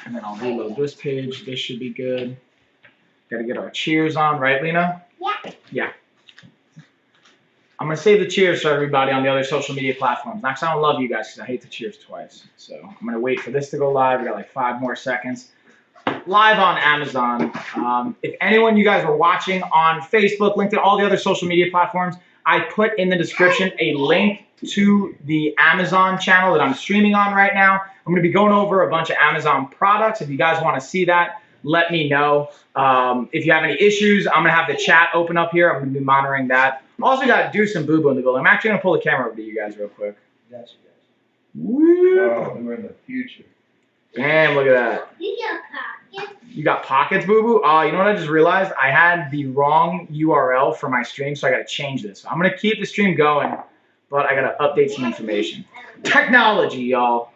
And then I'll reload this page. This should be good. Got to get our cheers on, right, Lena? Yeah. Yeah. I'm going to save the cheers for everybody on the other social media platforms. Next, I don't love you guys because I hate the cheers twice. So I'm going to wait for this to go live. We got like 5 more seconds. Live on Amazon. If anyone you guys are watching on Facebook, LinkedIn, all the other social media platforms, I put in the description a link to the Amazon channel that I'm streaming on right now. I'm going to be going over a bunch of Amazon products. If you guys want to see that, let me know. If you have any issues, I'm going to have the chat open up here. I'm going to be monitoring that. Also got Deuce and Boo Boo in the building. I'm actually going to pull the camera over to you guys real quick. Got you guys. Woo. Oh, we're in the future. Damn, look at that. You got pockets, Boo Boo? Oh, you know what I just realized? I had the wrong URL for my stream, so I got to change this. I'm going to keep the stream going, but I got to update some information. Technology, y'all.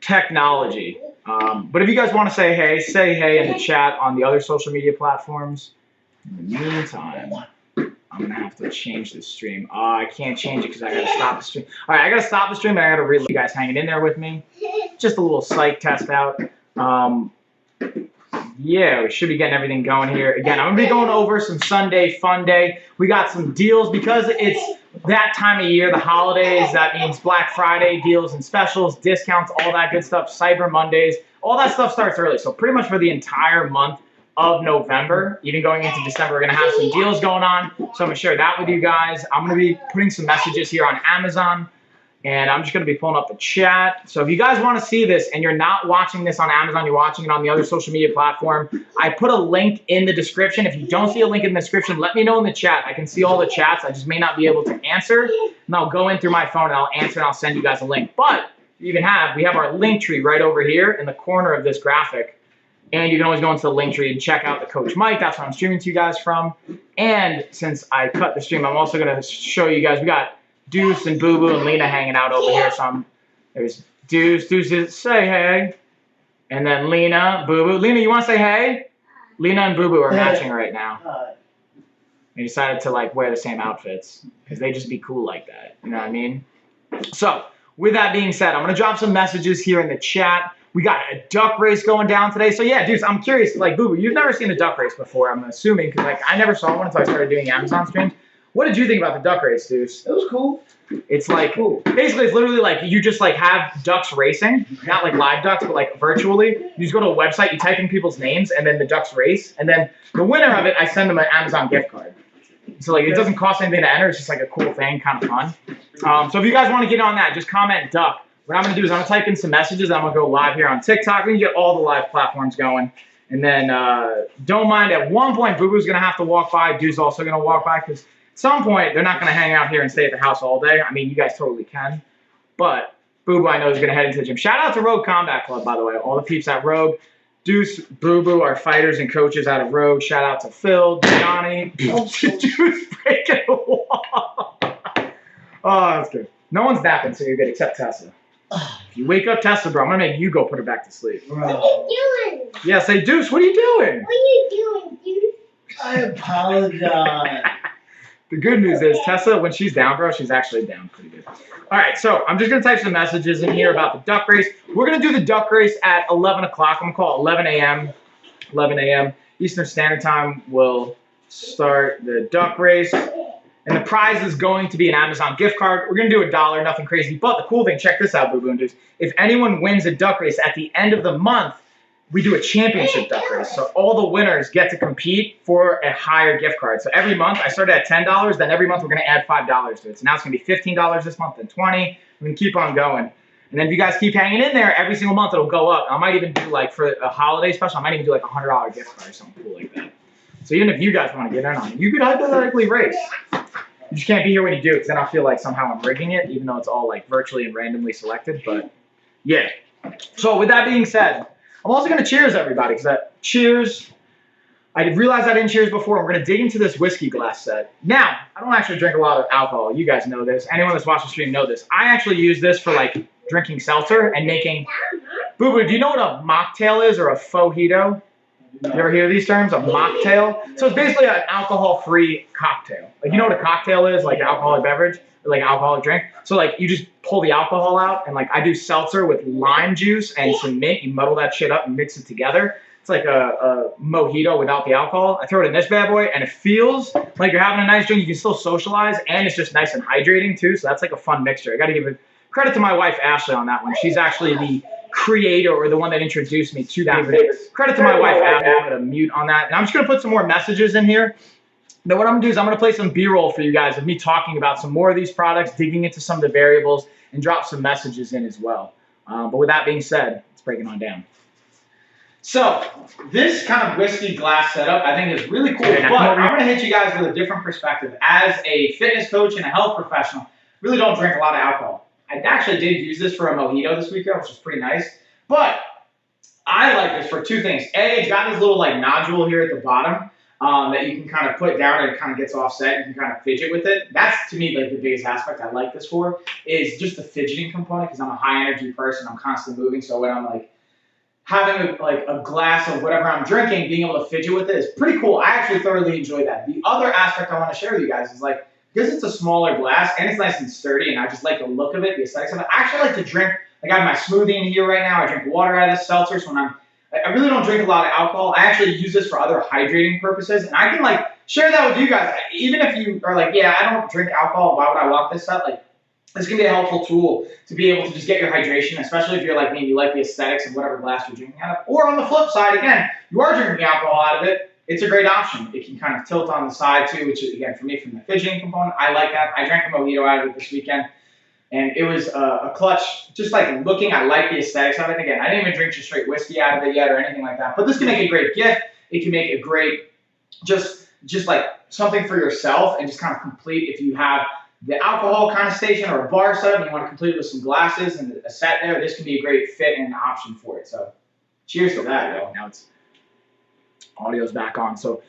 Technology. But if you guys want to say hey in the chat on the other social media platforms. In the meantime, I'm going to have to change the stream. I can't change it because I got to stop the stream. All right, I got to stop the stream, and I got to read you guys hanging in there with me. Just a little psych test out. Yeah, we should be getting everything going here. Again, I'm going to be going over some Sunday Fun Day. We got some deals because it's that time of year, the holidays. That means Black Friday deals and specials, discounts, all that good stuff, Cyber Mondays. All that stuff starts early. So pretty much for the entire month of November, even going into December, we're going to have some deals going on. So I'm going to share that with you guys. I'm going to be putting some messages here on Amazon. And I'm just going to be pulling up the chat. So if you guys want to see this and you're not watching this on Amazon, you're watching it on the other social media platform, I put a link in the description. If you don't see a link in the description, let me know in the chat. I can see all the chats. I just may not be able to answer. And I'll go in through my phone and I'll answer and I'll send you guys a link. But we have our link tree right over here in the corner of this graphic. And you can always go into the link tree and check out the Coach Mike. That's what I'm streaming to you guys from. And since I cut the stream, I'm also going to show you guys, we got Deuce and Boo Boo and Lena hanging out over here. So there's Deuce. Deuce is say hey. And then Lena, Boo Boo. Lena, you want to say hey? Lena and Boo Boo are matching right now. They decided to like wear the same outfits because they just be cool like that. You know what I mean? So with that being said, I'm going to drop some messages here in the chat. We got a duck race going down today. So yeah, Deuce, I'm curious, like Boo Boo, you've never seen a duck race before, I'm assuming, because like I never saw one until I started doing Amazon streams. What did you think about the duck race, Deuce? It was cool. It's like, basically it's literally like you just like have ducks racing, not like live ducks, but like virtually. You just go to a website, you type in people's names, and then the ducks race. And then the winner of it, I send them an Amazon gift card. So like it doesn't cost anything to enter. It's just like a cool thing, kind of fun. So if you guys want to get on that, just comment duck. What I'm going to do is I'm going to type in some messages. And I'm going to go live here on TikTok. We can get all the live platforms going. And then don't mind, at one point, Boo Boo's going to have to walk by. Deuce's also going to walk by because at some point, they're not going to hang out here and stay at the house all day. I mean, you guys totally can. But Boo Boo, I know, is going to head into the gym. Shout out to Rogue Combat Club, by the way. All the peeps at Rogue. Deuce, Boo Boo are fighters and coaches out of Rogue. Shout out to Phil, Johnny. Deuce breaking the wall. Oh, that's good. No one's napping, so you're good, except Tessa. If you wake up Tessa, bro, I'm going to make you go put her back to sleep. What are you doing? Yeah, say, Deuce, what are you doing? What are you doing, Deuce? I apologize. The good news is Tessa, when she's down, bro, she's actually down pretty good. All right, so I'm just going to type some messages in here about the duck race. We're going to do the duck race at 11 o'clock. I'm going to call it 11 a.m. 11 a.m. Eastern Standard Time will start the duck race. And the prize is going to be an Amazon gift card. We're going to do $1, nothing crazy. But the cool thing, check this out, Boo Boo and Deuce. If anyone wins a duck race at the end of the month, we do a championship duck race. So all the winners get to compete for a higher gift card. So every month, I started at $10. Then every month, we're going to add $5 to it. So now it's going to be $15 this month and $20. We're going to keep on going. And then if you guys keep hanging in there, every single month, it'll go up. I might even do, like, for a holiday special, I might even do, like, a $100 gift card or something cool like that. So even if you guys want to get in on it, you could hypothetically race. You just can't be here when you do, because then I'll feel like somehow I'm rigging it, even though it's all like virtually and randomly selected. But yeah. So with that being said, I'm also going to cheers everybody, because cheers. I realized I didn't cheers before. We're going to dig into this whiskey glass set. Now, I don't actually drink a lot of alcohol. You guys know this. Anyone that's watched the stream know this. I actually use this for like drinking seltzer and making. Boo Boo, do you know what a mocktail is or a fojito? You ever hear these terms? A mocktail? So it's basically an alcohol-free cocktail. Like, you know what a cocktail is? Like an alcoholic beverage, or like an alcoholic drink. So like you just pull the alcohol out, and like I do seltzer with lime juice and some mint. You muddle that shit up and mix it together. It's like a mojito without the alcohol. I throw it in this bad boy, and it feels like you're having a nice drink. You can still socialize, and it's just nice and hydrating too. So that's like a fun mixture. I got to give credit to my wife Ashley on that one. She's actually the creator or the one that introduced me to that. Credit to my wife Ashley. Put a mute on that. And I'm just gonna put some more messages in here. Then what I'm gonna do is I'm gonna play some B-roll for you guys of me talking about some more of these products, digging into some of the variables, and drop some messages in as well. But with that being said, let's break it on down. So this kind of whiskey glass setup I think is really cool, but I'm gonna hit you guys with a different perspective. As a fitness coach and a health professional, really don't drink a lot of alcohol. I actually did use this for a mojito this weekend, which was pretty nice. But I like this for two things. A, it's got this little like nodule here at the bottom that you can kind of put down and it kind of gets offset. You can kind of fidget with it. That's to me like the biggest aspect I like this for is just the fidgeting component because I'm a high energy person. I'm constantly moving. So when I'm like having a glass of whatever I'm drinking, being able to fidget with it is pretty cool. I actually thoroughly enjoy that. The other aspect I want to share with you guys is like, because it's a smaller glass and it's nice and sturdy and I just like the look of it, the aesthetics of it. I actually like to drink, like I have my smoothie in here right now. I drink water out of this seltzer. So when I really don't drink a lot of alcohol. I actually use this for other hydrating purposes. And I can like share that with you guys. Even if you are like, yeah, I don't drink alcohol. Why would I want this stuff? Like this can be a helpful tool to be able to just get your hydration, especially if you're like me and you like the aesthetics of whatever glass you're drinking out of. Or on the flip side, again, you are drinking alcohol out of it. It's a great option. It can kind of tilt on the side too, which is, again, for me, from the fidgeting component, I like that. I drank a mojito out of it this weekend, and it was a clutch. Just like looking, I like the aesthetics of it. Again, I didn't even drink just straight whiskey out of it yet or anything like that, but this can make a great gift. It can make a great, just like something for yourself and just kind of complete if you have the alcohol kind of station or a bar setup and you want to complete it with some glasses and a set there, this can be a great fit and option for it. So cheers to that, yo. Now it's audio's back on. So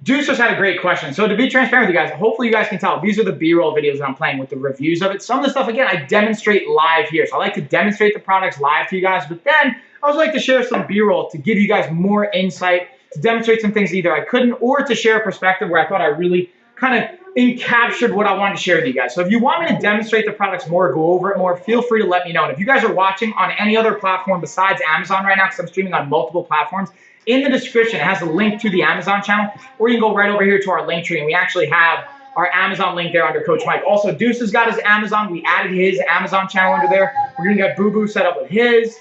Deuce just had a great question. So to be transparent with you guys, hopefully you guys can tell, these are the B-roll videos that I'm playing with the reviews of it. Some of the stuff, again, I demonstrate live here. So I like to demonstrate the products live to you guys, but then I always like to share some B-roll to give you guys more insight, to demonstrate some things either I couldn't, or to share a perspective where I thought I really kind of encaptured what I wanted to share with you guys. So if you want me to demonstrate the products more, go over it more, feel free to let me know. And if you guys are watching on any other platform besides Amazon right now, because I'm streaming on multiple platforms, in the description, it has a link to the Amazon channel, or you can go right over here to our link tree, and we actually have our Amazon link there under Coach Mike. Also, Deuce has got his Amazon. We added his Amazon channel under there. We're going to get Boo Boo set up with his.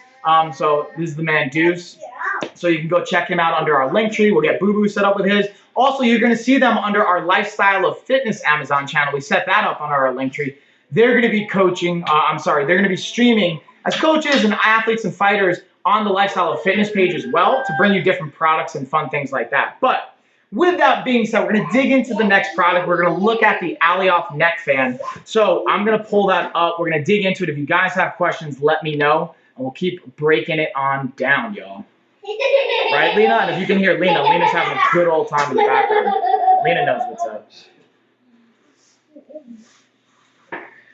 So this is the man Deuce. So you can go check him out under our link tree. We'll get Boo Boo set up with his. Also, you're going to see them under our Lifestyle of Fitness Amazon channel. We set that up on our link tree. They're going to be coaching, they're going to be streaming as coaches and athletes and fighters on the Lifestyle of Fitness page as well to bring you different products and fun things like that. But with that being said, we're going to dig into the next product. We're going to look at the Alioth neck fan. So I'm going to pull that up. We're going to dig into it. If you guys have questions, let me know, and we'll keep breaking it on down, y'all. Right, Lena? And if you can hear Lena, Lena's having a good old time in the background. Lena knows what's up.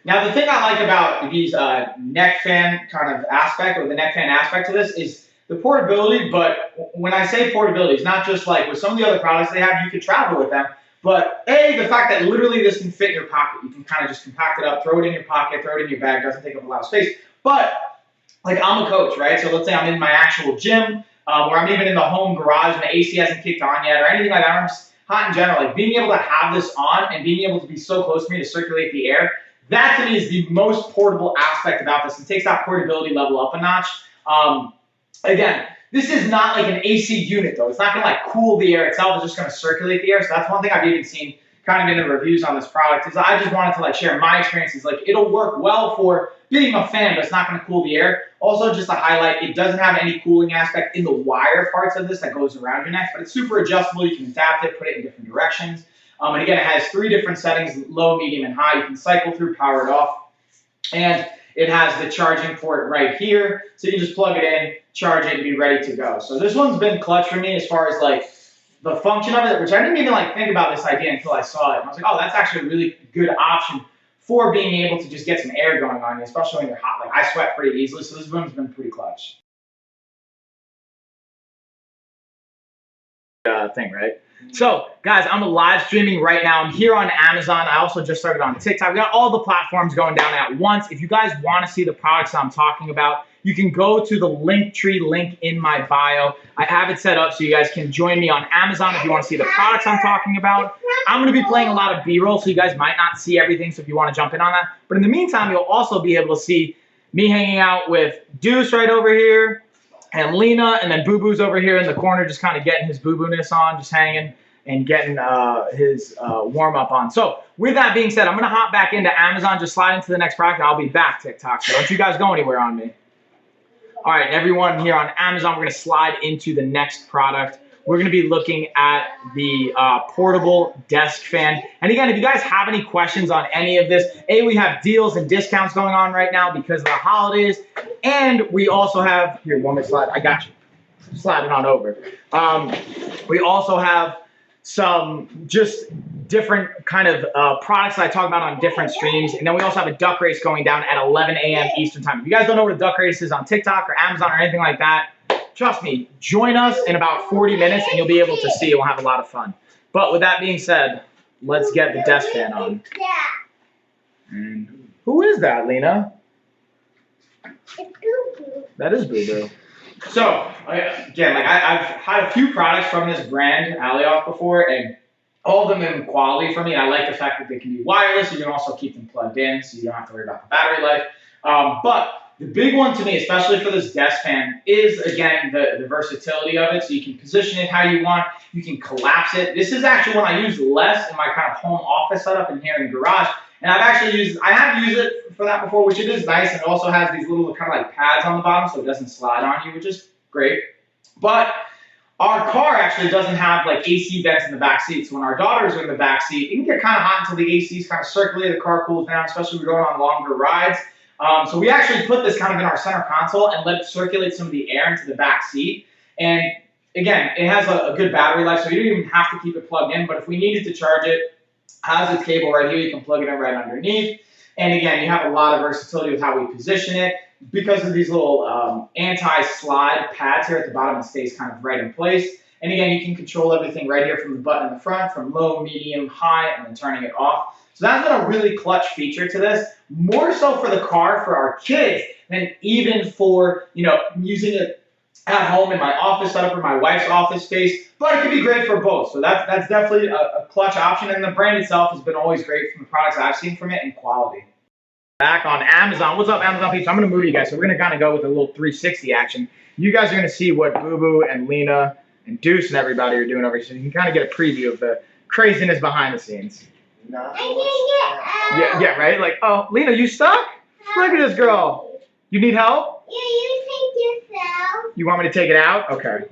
Now, the thing I like about these neck fan kind of aspect, or the neck fan aspect to this, is the portability. But when I say portability, it's not just like with some of the other products they have, you can travel with them. But A, the fact that literally this can fit in your pocket. You can kind of just compact it up, throw it in your pocket, throw it in your bag, doesn't take up a lot of space. But like I'm a coach, right? So let's say I'm in my actual gym, or I'm even in the home garage and the AC hasn't kicked on yet, or anything like that. I'm just hot in general. Like being able to have this on and being able to be so close to me to circulate the air, that to me is the most portable aspect about this. It takes that portability level up a notch. Again, this is not like an AC unit though. It's not gonna like cool the air itself. It's just gonna circulate the air. So that's one thing I've even seen kind of in the reviews on this product is I just wanted to like share my experiences. Like it'll work well for being a fan, but it's not gonna cool the air. Also, just to highlight, it doesn't have any cooling aspect in the wire parts of this that goes around your neck, but it's super adjustable. You can adapt it, put it in different directions. And again, it has 3 different settings, low, medium, and high. You can cycle through, power it off. And it has the charging port right here. So you can just plug it in, charge it, and be ready to go. So this one's been clutch for me as far as like the function of it, which I didn't even like think about this idea until I saw it. And I was like, oh, that's actually a really good option for being able to just get some air going on you, especially when you're hot. Like I sweat pretty easily, so this one's been pretty clutch. thing, right? So, guys, I'm live streaming right now. I'm here on Amazon. I also just started on TikTok. We got all the platforms going down at once. If you guys want to see the products I'm talking about, you can go to the Linktree link in my bio. I have it set up so you guys can join me on Amazon if you want to see the products I'm talking about. I'm going to be playing a lot of B-roll, so you guys might not see everything, so if you want to jump in on that. But in the meantime, you'll also be able to see me hanging out with Deuce right over here, and Lena, and then Boo Boo's over here in the corner, just kind of getting his Boo Boo-ness on, just hanging and getting his warm-up on. So with that being said, I'm going to hop back into Amazon, just slide into the next product, and I'll be back, TikTok. So don't you guys go anywhere on me. All right, everyone here on Amazon, we're going to slide into the next product. We're going to be looking at the portable desk fan. And again, if you guys have any questions on any of this, we have deals and discounts going on right now because of the holidays. And we also have, here, you want me to slide? I got you. Slide it on over. We also have some just different kind of products that I talk about on different streams. And then we also have a duck race going down at 11 a.m. Eastern time. If you guys don't know what a duck race is on TikTok or Amazon or anything like that, trust me, join us in about 40 minutes and you'll be able to see. We'll have a lot of fun. But with that being said, let's get the desk fan on. And who is that, Lena? It's Boo Boo. That is Boo Boo. So, again, like I've had a few products from this brand, Alioth, before, and all of them in quality for me. I like the fact that they can be wireless. You can also keep them plugged in, so you don't have to worry about the battery life. But the big one to me, especially for this desk fan, is, again, the versatility of it. So you can position it how you want. You can collapse it. This is actually one I use less in my kind of home office setup in here in the garage. And I have used it for that before, which it is nice. And it also has these little kind of like pads on the bottom so it doesn't slide on you, which is great. But our car actually doesn't have like AC vents in the back seat. So when our daughters are in the back seat, it can get kind of hot until the AC's kind of circulate, the car cools down, especially if we're going on longer rides. So we actually put this kind of in our center console and let it circulate some of the air into the back seat. And again, it has a good battery life, so you don't even have to keep it plugged in. But if we needed to charge it, has its cable right here. You can plug it in right underneath. And again, you have a lot of versatility with how we position it. Because of these little anti-slide pads here at the bottom, it stays kind of right in place. And again, you can control everything right here from the button in the front, from low, medium, high, and then turning it off. So that's been a really clutch feature to this, more so for the car for our kids than even for, you know, using it at home in my office setup or my wife's office space. But it can be great for both. So that's definitely a clutch option. And the brand itself has been always great from the products I've seen from it and quality. Back on Amazon. What's up, Amazon peeps? I'm going to move you guys. So we're going to kind of go with a little 360 action. You guys are going to see what Boo Boo and Lena and Deuce and everybody are doing over here. So you can kind of get a preview of the craziness behind the scenes. No. Yeah, right? Like, oh, Lena, you stuck? Look at this girl. You need help? Yeah, you take yourself. You want me to take it out? Okay.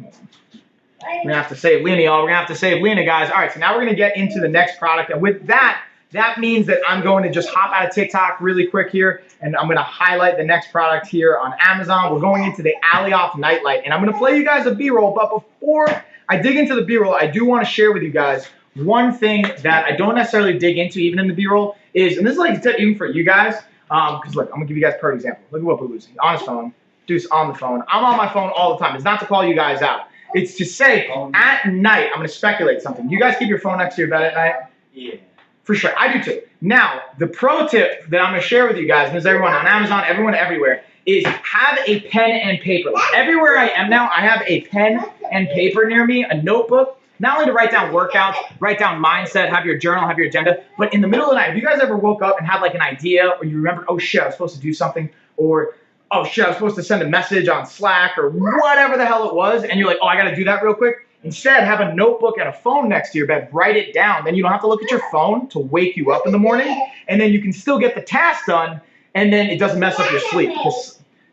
We're going to have to save Lena, y'all. We're going to have to save Lena, guys. All right, so now we're going to get into the next product. And with that, that means that I'm going to just hop out of TikTok really quick here, and I'm going to highlight the next product here on Amazon. We're going into the Alioth Nightlight, and I'm going to play you guys a B-roll. But before I dig into the B-roll, I do want to share with you guys one thing that I don't necessarily dig into even in the B-roll is, and this is like even for you guys, because look, I'm going to give you guys a perfect example. Look at what Boo Boo's on his phone. Deuce on the phone. I'm on my phone all the time. It's not to call you guys out. It's to say at night, I'm going to speculate something. You guys keep your phone next to your bed at night? Yeah. For sure. I do too. Now, the pro tip that I'm going to share with you guys, and this is everyone on Amazon, everyone everywhere, is have a pen and paper. Like everywhere I am now, I have a pen and paper near me, a notebook, not only to write down workouts, write down mindset, have your journal, have your agenda, but in the middle of the night, if you guys ever woke up and had like an idea, or you remember, oh shit, I was supposed to do something, or oh shit, I was supposed to send a message on Slack, or whatever the hell it was, and you're like, oh, I got to do that real quick. Instead, have a notebook and a phone next to your bed. Write it down. Then you don't have to look at your phone to wake you up in the morning. And then you can still get the task done, and then it doesn't mess up your sleep.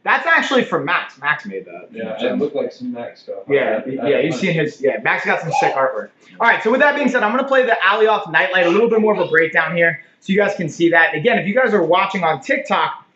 That's actually from Max. Max made that. Yeah, it looked like some Max stuff. Yeah, you've seen his, Max got some sick artwork. All right, so with that being said, I'm going to play the Alioth Nightlight, a little bit more of a breakdown here so you guys can see that. And again, if you guys are watching on TikTok,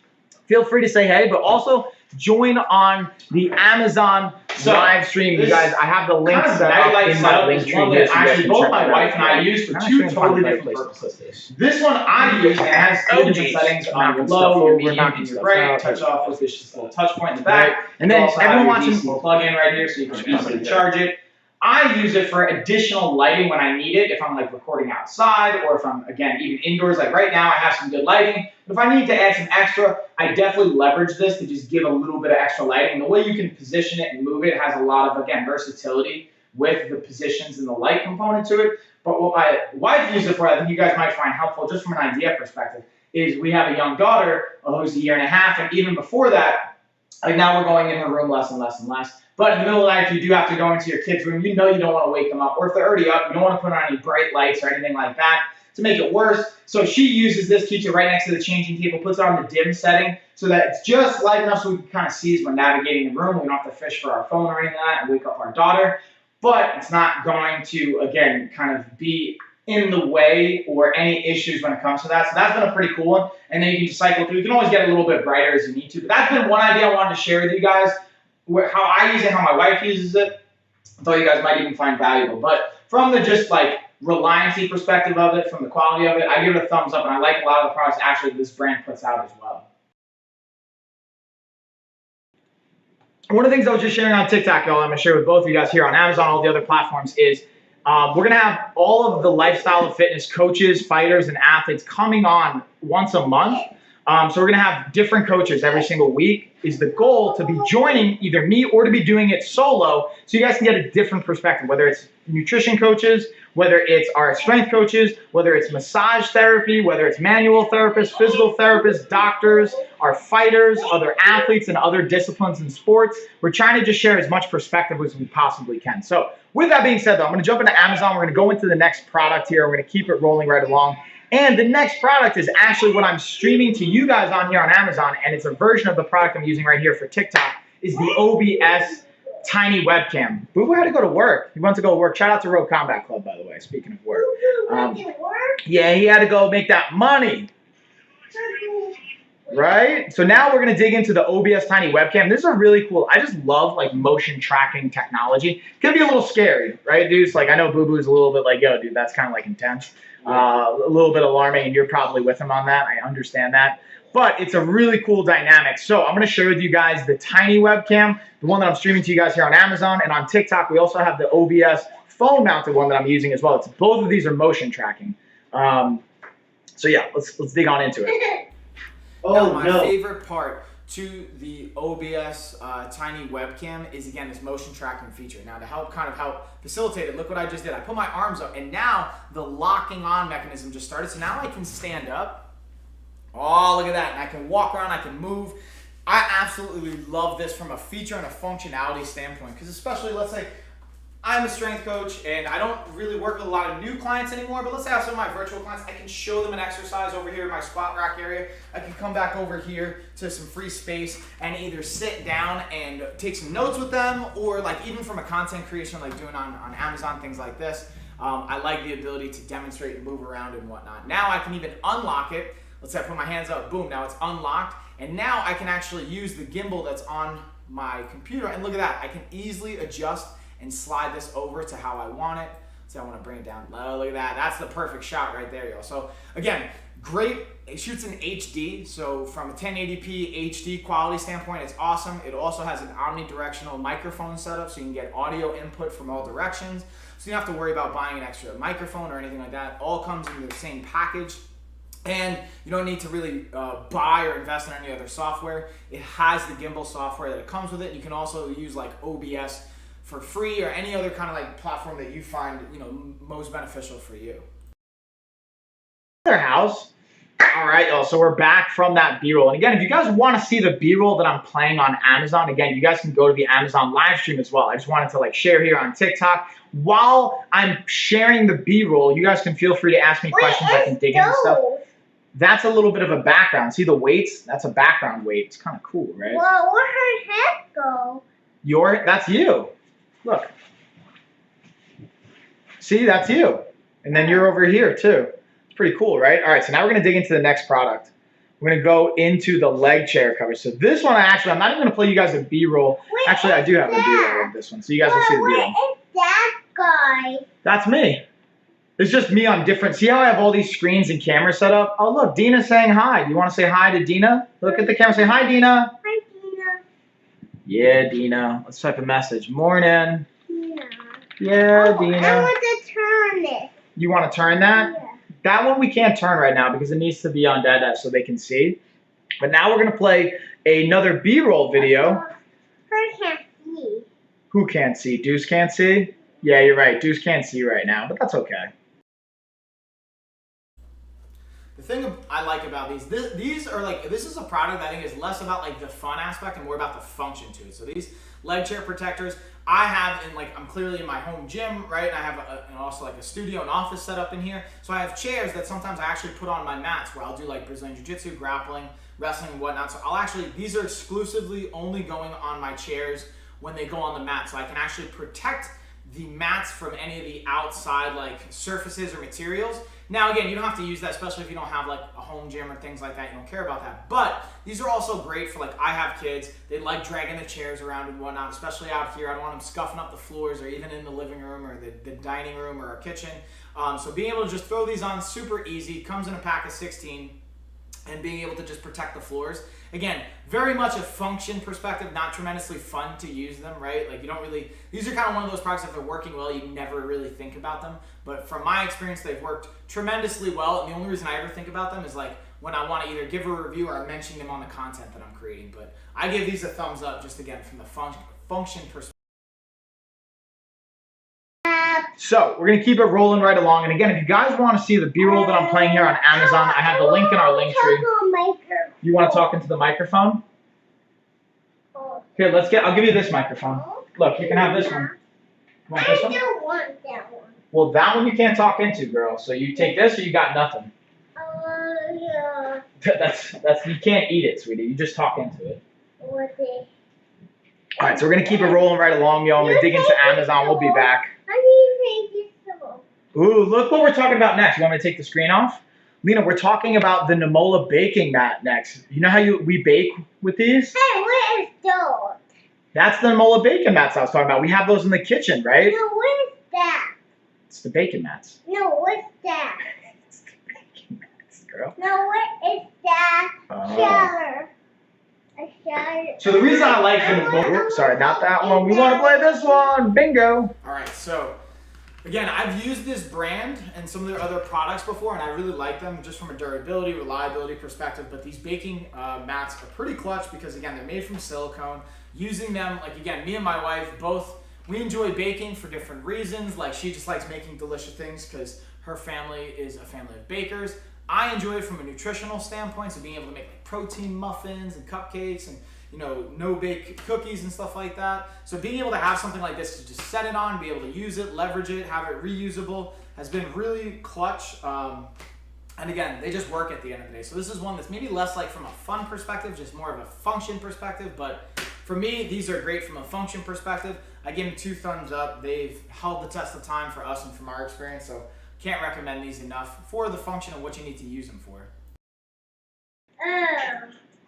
feel free to say hey, but also join on the Amazon live stream, you guys. I have the link set up in my link tree here. So actually, both my wife and I use for two totally different purposes. This one I use has different settings on your low, your medium, and your bright. Touch off with this little touch point in the back. And then everyone wants to plug in right here so you can easily charge it. I use it for additional lighting when I need it, if I'm like recording outside or if I'm, again, even indoors. Like right now I have some good lighting, but if I need to add some extra, I definitely leverage this to just give a little bit of extra lighting. And the way you can position it and move it has a lot of, again, versatility with the positions and the light component to it. But what my wife uses it for, I think you guys might find helpful just from an idea perspective, is we have a young daughter who's 1.5 years, and even before that, like now we're going in her room less and less and less. But in the middle of the night, if you do have to go into your kid's room, you know you don't want to wake them up. Or if they're already up, you don't want to put on any bright lights or anything like that to make it worse. So she uses this, keeps it right next to the changing table, puts it on the dim setting so that it's just light enough so we can kind of see as we're navigating the room. We don't have to fish for our phone or anything like that and wake up our daughter. But it's not going to, again, kind of be in the way or any issues when it comes to that. So that's been a pretty cool one. And then you can just cycle through. You can always get a little bit brighter as you need to. But that's been one idea I wanted to share with you guys. How I use it, how my wife uses it, I thought you guys might even find valuable. But from the just like reliancy perspective of it, from the quality of it, I give it a thumbs up, and I like a lot of the products actually this brand puts out as well. One of the things I was just sharing on TikTok, y'all, I'm going to share with both of you guys here on Amazon, all the other platforms, is we're going to have all of the lifestyle and fitness coaches, fighters, and athletes coming on once a month. So we're going to have different coaches every single week. Is the goal to be joining either me or to be doing it solo so you guys can get a different perspective, whether it's nutrition coaches, whether it's our strength coaches, whether it's massage therapy, whether it's manual therapists, physical therapists, doctors, our fighters, other athletes, and other disciplines in sports. We're trying to just share as much perspective as we possibly can. So with that being said, though, I'm going to jump into Amazon. We're going to go into the next product here. We're going to keep it rolling right along. And the next product is actually what I'm streaming to you guys on here on Amazon, and it's a version of the product I'm using right here for TikTok, is the OBS tiny webcam. Boo Boo had to go to work. He went to go to work. Shout out to Road Combat Club, by the way, speaking of work. Yeah, he had to go make that money. Right? So now we're going to dig into the OBS tiny webcam. This is a really cool, I just love like motion tracking technology. It can be a little scary, right, dudes? Like I know Boo Boo's a little bit like, yo, dude, that's kind of like intense. A little bit alarming, and you're probably with him on that. I understand that. But it's a really cool dynamic. So I'm going to share with you guys the tiny webcam, the one that I'm streaming to you guys here on Amazon. And on TikTok, we also have the OBS phone-mounted one that I'm using as well. It's, both of these are motion tracking. So yeah, let's dig on into it. Now, my favorite part to the OBS tiny webcam is, again, this motion tracking feature. Now, to help facilitate it, look what I just did. I put my arms up, and now the locking on mechanism just started. So now I can stand up. Oh, look at that. And I can walk around. I can move. I absolutely love this from a feature and a functionality standpoint, because especially, let's say, I'm a strength coach and I don't really work with a lot of new clients anymore, but let's say I have some of my virtual clients. I can show them an exercise over here in my squat rack area. I can come back over here to some free space and either sit down and take some notes with them, or like even from a content creation like doing on Amazon, things like this. I like the ability to demonstrate and move around and whatnot. Now I can even unlock it. Let's say I put my hands up, boom, now it's unlocked. And now I can actually use the gimbal that's on my computer, and look at that. I can easily adjust and slide this over to how I want it. So I want to bring it down low. Look at that. That's the perfect shot right there, y'all. So again, great. It shoots in HD. So from a 1080p HD quality standpoint, it's awesome. It also has an omnidirectional microphone setup, so you can get audio input from all directions. So you don't have to worry about buying an extra microphone or anything like that. All comes in the same package. And you don't need to really buy or invest in any other software. It has the gimbal software that comes with it. You can also use like OBS for free, or any other kind of like platform that you find, most beneficial for you. Their house. All right, y'all. So we're back from that B-roll. And again, if you guys want to see the B-roll that I'm playing on Amazon, again, you guys can go to the Amazon live stream as well. I just wanted to like share here on TikTok. While I'm sharing the B-roll, you guys can feel free to ask me questions. I can dig into stuff. That's a little bit of a background. See the weights? That's a background weight. It's kind of cool, right? Well, where'd her head go? That's you. Look. See, that's you. And then you're over here too. It's pretty cool, right? All right, so now we're going to dig into the next product. We're going to go into the leg chair cover. So this one, I'm not even going to play you guys a B-roll. Actually, I do have a B-roll of this one, so you guys will see the B-roll. Where is that guy? That's me. It's just me on different. See how I have all these screens and cameras set up? Oh, look, Dina's saying hi. Do you want to say hi to Dina? Look at the camera. Say hi, Dina. Hi, Dina. Yeah, Dina. Let's type a message. Morning. Yeah. Yeah, I Dina. want to turn it. You want to turn that? Yeah. That one we can't turn right now because it needs to be on Dada so they can see. But now we're going to play another B-roll video. Her can't see. Who can't see? Deuce can't see? Yeah, you're right. Deuce can't see right now, but that's okay. The thing I like about these are like, this is a product that I think is less about like the fun aspect and more about the function to it. So these leg chair protectors I have in, like, I'm clearly in my home gym, right? And I have also like a studio and office set up in here. So I have chairs that sometimes I actually put on my mats where I'll do like Brazilian Jiu-Jitsu, grappling, wrestling, and whatnot. So these are exclusively only going on my chairs when they go on the mat. So I can actually protect the mats from any of the outside like surfaces or materials. Now again, you don't have to use that, especially if you don't have like a home gym or things like that. You don't care about that. But these are also great for, like, I have kids. They like dragging the chairs around and whatnot, especially out here. I don't want them scuffing up the floors or even in the living room or the dining room or our kitchen. So being able to just throw these on, super easy. Comes in a pack of 16. And being able to just protect the floors. Again, very much a function perspective, not tremendously fun to use them, right? Like, you don't really, these are kind of one of those products, if they're working well, you never really think about them. But from my experience, they've worked tremendously well. And the only reason I ever think about them is like when I want to either give a review or mention them on the content that I'm creating. But I give these a thumbs up just again from the function perspective. So we're going to keep it rolling right along. And again, if you guys want to see the B-roll that I'm playing here on Amazon, I have the link in our link tree. You want to talk into the microphone? Here, I'll give you this microphone. Look, you can have this one. You want this one? I don't want that one. Well, that one you can't talk into, girl. So you take this or you got nothing. Yeah. That's you can't eat it, sweetie. You just talk into it. With it. All right, so we're going to keep it rolling right along, y'all. I'm going to dig into Amazon. We'll be back. Ooh, look what we're talking about next. You want me to take the screen off? Lena, we're talking about the Namola baking mat next. You know how we bake with these? Hey, what is those? That's the Namola baking mats I was talking about. We have those in the kitchen, right? No, what is that? It's the bacon mats. No, what's that? It's the bacon mats, girl. No, what is that? Shower. A shower. So the reason I like the Namola, sorry, not that one. We want to play this one. Bingo. All right, so again, I've used this brand and some of their other products before, and I really like them just from a durability, reliability perspective. But these baking mats are pretty clutch because, again, they're made from silicone. Using them, like, again, me and my wife both, we enjoy baking for different reasons. Like, she just likes making delicious things because her family is a family of bakers. I enjoy it from a nutritional standpoint, so being able to make like protein muffins and cupcakes and, you know, no-bake cookies and stuff like that. So being able to have something like this to just set it on, be able to use it, leverage it, have it reusable has been really clutch. And again, they just work at the end of the day. So this is one that's maybe less like from a fun perspective, just more of a function perspective. But for me, these are great from a function perspective. I give them 2 thumbs up. They've held the test of time for us and from our experience. So can't recommend these enough for the function of what you need to use them for.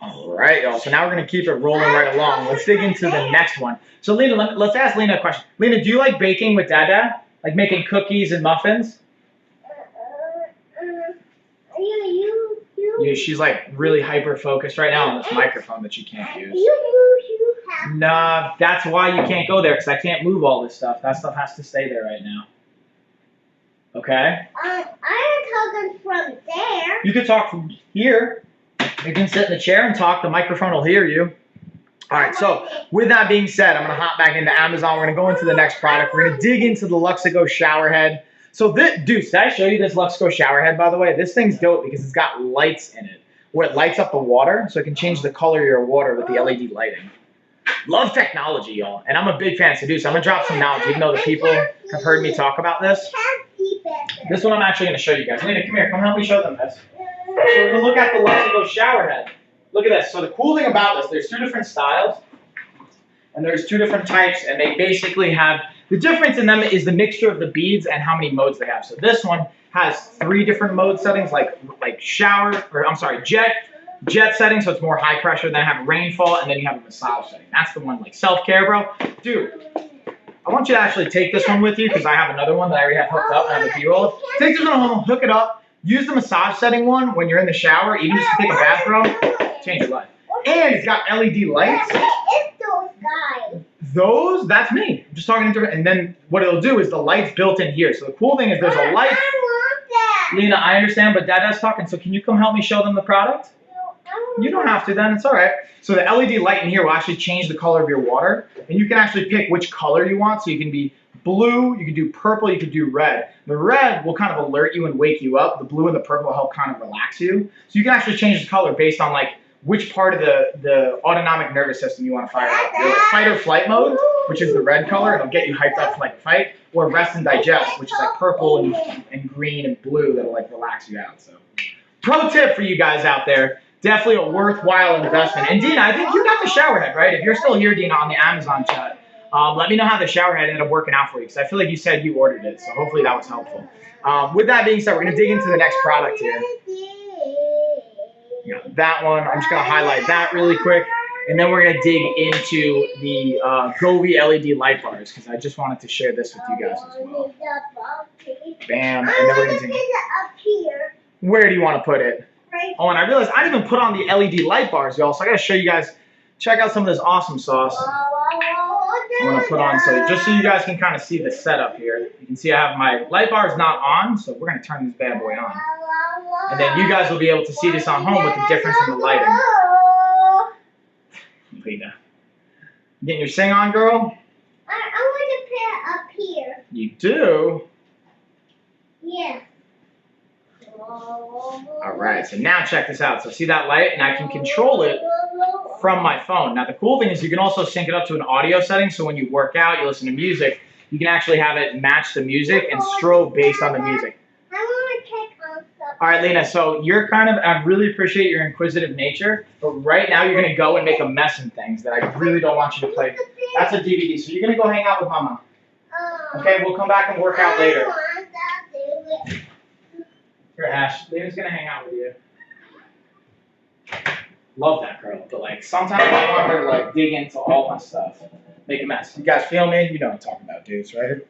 All right, y'all. So now we're going to keep it rolling right along. Let's dig into the next one. So, Lena, let's ask Lena a question. Lena, do you like baking with Dada? Like making cookies and muffins? She's like really hyper-focused right now on this microphone that she can't use. Nah, that's why you can't go there, because I can't move all this stuff. That stuff has to stay there right now. Okay? I'm talking from there. You could talk from here. You can sit in the chair and talk. The microphone will hear you. All right, so with that being said, I'm going to hop back into Amazon. We're going to go into the next product. We're going to dig into the Luxigo shower head. So this, dude, did I show you this Luxigo shower head, by the way? This thing's dope because it's got lights in it where it lights up the water, so it can change the color of your water with the LED lighting. Love technology, y'all. And I'm a big fan, so dude, so I'm going to drop some knowledge, even though the people have heard me talk about this. This one I'm actually going to show you guys. Lena, come here. Come help me show them this. So we're going to look at the Luxigo shower head. Look at this. So the cool thing about this, there's 2 different styles, and there's 2 different types, and they basically have, the difference in them is the mixture of the beads and how many modes they have. So this one has 3 different mode settings, like shower, or I'm sorry, jet setting, so it's more high pressure. Then I have rainfall, and then you have a massage setting. That's the one, like self-care, bro. Dude, I want you to actually take this one with you because I have another one that I already have hooked up and I have a B-roll. Take this one home, hook it up, use the massage setting one when you're in the shower, even just to take a bath, bro. Change your life. And it's got LED lights. Those, that's me. I'm just talking into it. And then what it'll do is the light's built in here. So the cool thing is there's a light. I want that. Lena, I understand, but Dada's talking. So can you come help me show them the product? No, I want You don't have to then. It's all right. So the LED light in here will actually change the color of your water. And you can actually pick which color you want. So you can be blue, you can do purple, you can do red. The red will kind of alert you and wake you up. The blue and the purple will help kind of relax you. So you can actually change the color based on like which part of the autonomic nervous system you want to fire up. Your fight or flight mode, which is the red color, it'll get you hyped up for like a fight, or rest and digest, which is like purple and green and blue that'll like relax you out. So pro tip for you guys out there, definitely a worthwhile investment. And Dina, I think you got the shower head, right? If you're still here, Dina, on the Amazon chat, let me know how the shower head ended up working out for you, because I feel like you said you ordered it, so hopefully that was helpful. With that being said, we're going to dig into the next product here. You know, that one, I'm just going to highlight that really quick, and then we're going to dig into the Goldi LED light bars, because I just wanted to share this with you guys as well. Bam, and then we're going to dig. up here. Where do you want to put it? Right. Oh, and I realized I didn't even put on the LED light bars, y'all, so I got to show you guys. Check out some of this awesome sauce I'm going to put on, so just so you guys can kind of see the setup here. You can see I have my light bars not on, so we're going to turn this bad boy on. And then you guys will be able to see this on home with the difference in the lighting. Lena, you getting your sing on, girl? I want to put it up here. You do? Yeah. All right, so now check this out. So see that light? And I can control it from my phone. Now the cool thing is you can also sync it up to an audio setting, so when you work out, you listen to music, you can actually have it match the music and strobe based on the music. I want to check on something. All right, Lena, so you're kind of, I really appreciate your inquisitive nature, but right now you're going to go and make a mess in things that I really don't want you to play. That's a DVD, so you're going to go hang out with Mama. Okay, we'll come back and work out later. Here, Ash, Lena's going to hang out with you. Love that girl, but like sometimes I want her to like dig into all my stuff, make a mess. You guys feel me? You know what I'm talking about, dudes, right?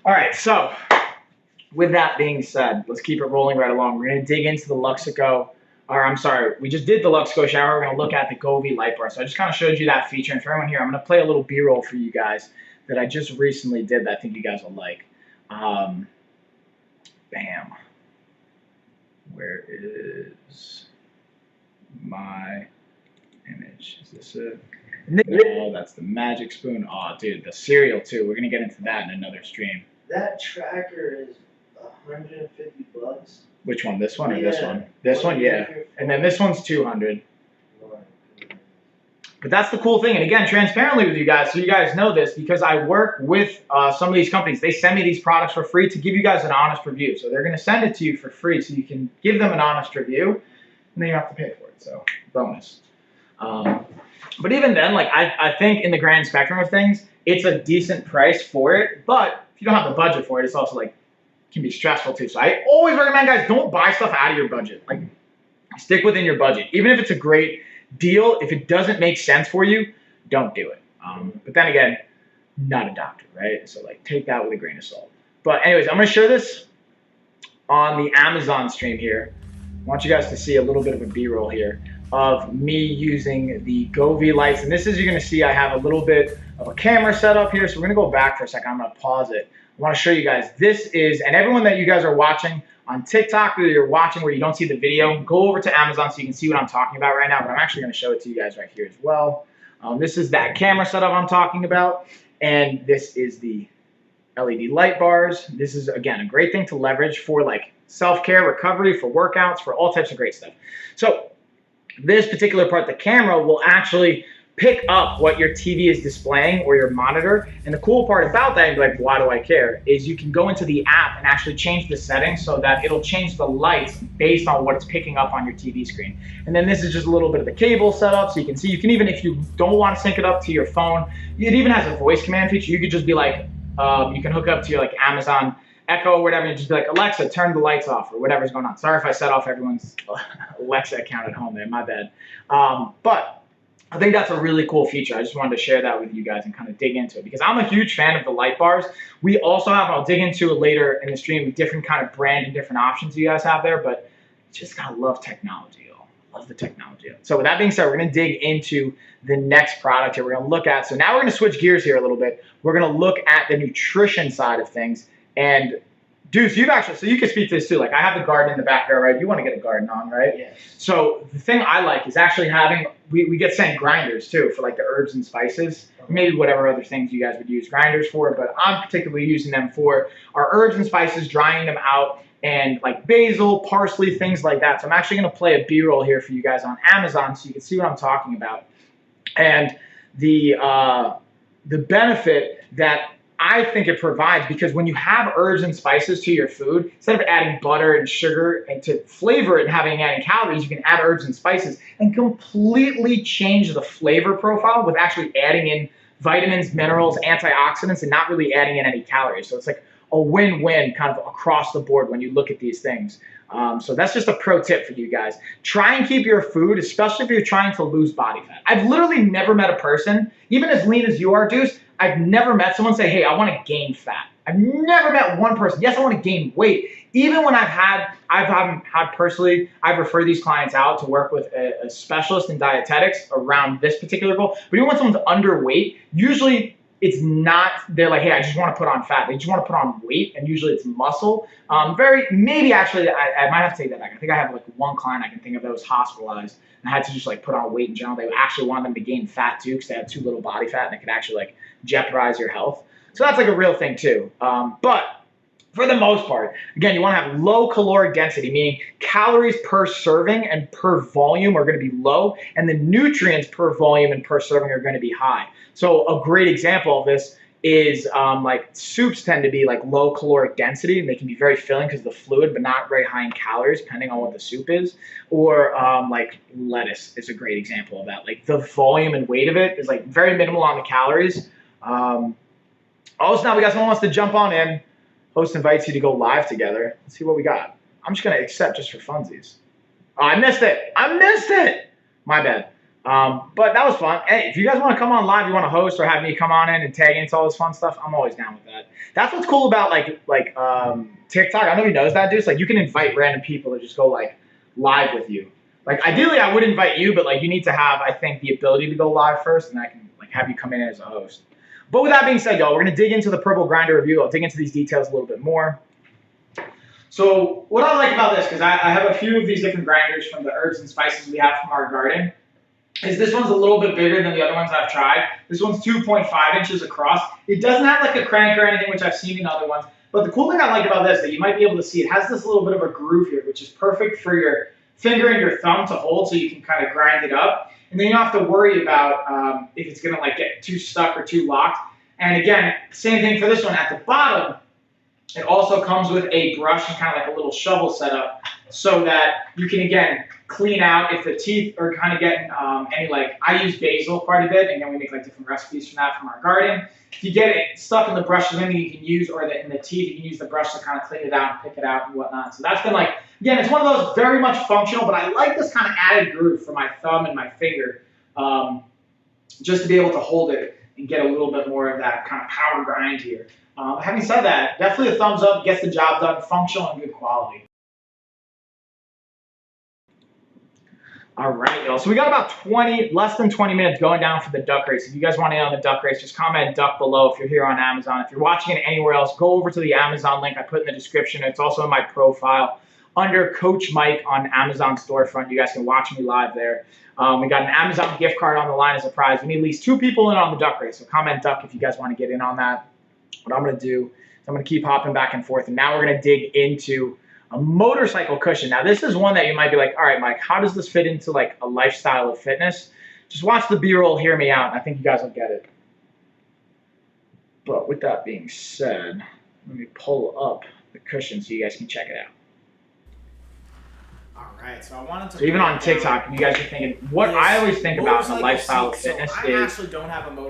All right, so with that being said, let's keep it rolling right along. We're gonna dig into the Luxico, or I'm sorry, we just did the Luxico shower. We're gonna look at the Goldi light bar. So I just kind of showed you that feature, and for everyone here, I'm gonna play a little B-roll for you guys that I just recently did that I think you guys will like. Bam. Where is my image? Is this it? Oh, that's the magic spoon. Oh, dude, the cereal too. We're gonna get into that in another stream. That tracker is $150. Which one? This one or this one? This one, yeah. And then this one's 200. But that's the cool thing. And again, transparently with you guys, so you guys know this, because I work with some of these companies. They send me these products for free to give you guys an honest review. So they're going to send it to you for free so you can give them an honest review, and then you have to pay for it. So bonus. But even then, like I think in the grand spectrum of things, it's a decent price for it. But if you don't have the budget for it, it's also like can be stressful too. So I always recommend, guys, don't buy stuff out of your budget. Like stick within your budget. Even if it's a great deal, if it doesn't make sense for you, don't do it. But then again, not a doctor, right? So like take that with a grain of salt. But anyways, I'm gonna show this on the Amazon stream here. I want you guys to see a little bit of a B-roll here of me using the Goldi lights. And this is, you're gonna see I have a little bit of a camera set up here. So we're gonna go back for a second. I'm gonna pause it. I wanna show you guys, this is, and everyone that you guys are watching on TikTok, or you're watching where you don't see the video, go over to Amazon so you can see what I'm talking about right now, but I'm actually gonna show it to you guys right here as well. This is that camera setup I'm talking about, and this is the LED light bars. This is, again, a great thing to leverage for like self-care, recovery, for workouts, for all types of great stuff. So this particular part, the camera will actually pick up what your TV is displaying or your monitor. And the cool part about that, and like, why do I care, is you can go into the app and actually change the settings so that it'll change the lights based on what it's picking up on your TV screen. And then this is just a little bit of the cable setup, so you can see, you can even, if you don't want to sync it up to your phone, it even has a voice command feature. You could just be like, you can hook up to your like Amazon Echo or whatever, and just be like, Alexa, turn the lights off, or whatever's going on. Sorry if I set off everyone's Alexa account at home there, my bad. But I think that's a really cool feature. I just wanted to share that with you guys and kind of dig into it, because I'm a huge fan of the light bars. We also have, I'll dig into it later in the stream, different kind of brand and different options you guys have there, but just gotta love technology, y'all. love the technology. So with that being said, we're going to dig into the next product here. We're going to look at, so now we're going to switch gears here a little bit. We're going to look at the nutrition side of things. And Deuce, you've actually, so you can speak to this too. Like I have the garden in the backyard, right? You want to get a garden on, right? Yes. So the thing I like is actually having, we get sent grinders too for like the herbs and spices, maybe whatever other things you guys would use grinders for, but I'm particularly using them for our herbs and spices, drying them out, and like basil, parsley, things like that. So I'm actually going to play a B-roll here for you guys on Amazon so you can see what I'm talking about. And the benefit that I think it provides, because when you have herbs and spices to your food, instead of adding butter and sugar and to flavor it and adding calories, you can add herbs and spices and completely change the flavor profile with actually adding in vitamins, minerals, antioxidants, and not really adding in any calories. So it's like a win-win kind of across the board when you look at these things. So that's just a pro tip for you guys. Try and keep your food, especially if you're trying to lose body fat. I've literally never met a person, even as lean as you are, Deuce, I've never met someone say, hey, I want to gain fat. I've never met one person. Yes, I want to gain weight. Even when I've referred these clients out to work with a specialist in dietetics around this particular goal. But even when someone's underweight, usually it's not, they're like, hey, I just want to put on fat. They just want to put on weight, and usually it's muscle. Maybe actually, I might have to take that back. I think I have like one client I can think of that was hospitalized and had to just like put on weight in general. They actually wanted them to gain fat too because they had too little body fat and it could actually like jeopardize your health. So that's like a real thing too. But for the most part, again, you want to have low caloric density, meaning calories per serving and per volume are going to be low, and the nutrients per volume and per serving are going to be high. So a great example of this is like soups tend to be like low caloric density, and they can be very filling because of the fluid, but not very high in calories, depending on what the soup is. Or like lettuce is a great example of that. Like the volume and weight of it is like very minimal on the calories. Also, now we got someone who wants to jump on in. Host invites you to go live together. Let's see what we got. I'm just going to accept just for funsies. Oh, I missed it. My bad. But that was fun. Hey, if you guys want to come on live, you want to host or have me come on in and tag into all this fun stuff, I'm always down with that. That's what's cool about like TikTok. I don't know if he knows that, dude. It's like you can invite random people to just go like live with you. Like ideally, I would invite you, but like you need to have, I think, the ability to go live first, and I can like have you come in as a host. But with that being said, y'all, we're going to dig into the purple grinder review. I'll dig into these details a little bit more. So what I like about this, because I have a few of these different grinders from the herbs and spices we have from our garden, is this one's a little bit bigger than the other ones I've tried. This one's 2.5 inches across. It doesn't have like a crank or anything, which I've seen in other ones. But the cool thing I like about this, that you might be able to see, it has this little bit of a groove here, which is perfect for your finger and your thumb to hold so you can kind of grind it up. And then you don't have to worry about if it's going to like get too stuck or too locked. And again, same thing for this one. At the bottom, it also comes with a brush and kind of like a little shovel setup so that you can, again, clean out if the teeth are kind of getting any, like, I use basil quite a bit, and then we make like different recipes from that from our garden. If you get it stuck in the brush, anything you can use, or in the teeth, you can use the brush to kind of clean it out and pick it out and whatnot. So that's been like, again, it's one of those very much functional, but I like this kind of added groove for my thumb and my finger, just to be able to hold it and get a little bit more of that kind of power grind here. Having said that, definitely a thumbs up, gets the job done, functional and good quality. All right, y'all. So we got about less than 20 minutes going down for the duck race. If you guys want to in on the duck race, just comment duck below if you're here on Amazon. If you're watching it anywhere else, go over to the Amazon link I put in the description. It's also in my profile under Coach Mike on Amazon storefront. You guys can watch me live there. We got an Amazon gift card on the line as a prize. We need at least 2 people in on the duck race. So comment duck if you guys want to get in on that. What I'm going to do is I'm going to keep hopping back and forth. And now we're going to dig into a motorcycle cushion. Now, this is one that you might be like, all right, Mike, how does this fit into like a lifestyle of fitness? Just watch the B-roll, hear me out, and I think you guys will get it. But with that being said, let me pull up the cushion so you guys can check it out. All right, so I wanted to. So even on TikTok, you guys are thinking, what I always think about in a lifestyle of fitness is,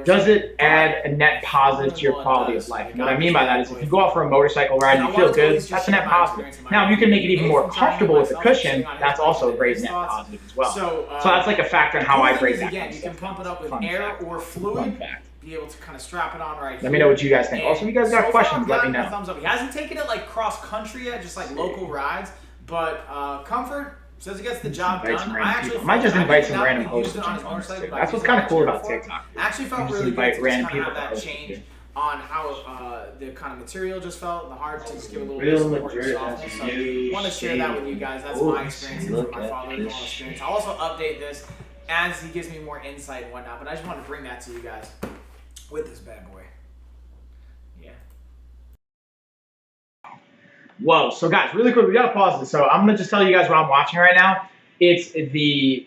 does it add a net positive to your quality of life? And what I mean by that is if you go out for a motorcycle ride and you feel good, that's a net positive. Now, if you can make it even more comfortable with the cushion, that's also a great net positive as well. So that's like a factor in how I break that. Again, you can pump it up with air or fluid. Be able to kind of strap it on right. Let me know what you guys think. Also, if you guys got questions, let me know. Thumbs up. He hasn't taken it like cross country yet, just like local rides, but comfort Says it gets the job Invite done. some I random actually people. I might just invite some random used hosts it to on his jump on this motorcycle, too. but That's what's used kind it of cool on about before. TikTok. I actually felt just really invite good to random just kind people of to have that host it change too. on how the kind of material just felt, the hard to just give a little Real bit of support and Madrid softness. has So new I want to share that with you guys. That's my experience and look from my at father's this experience. I'll also update this as he gives me more insight and whatnot, but I just wanted to bring that to you guys with this bad boy. Yeah. Whoa, so guys, really quick, we gotta pause this. So I'm gonna just tell you guys what I'm watching right now. It's the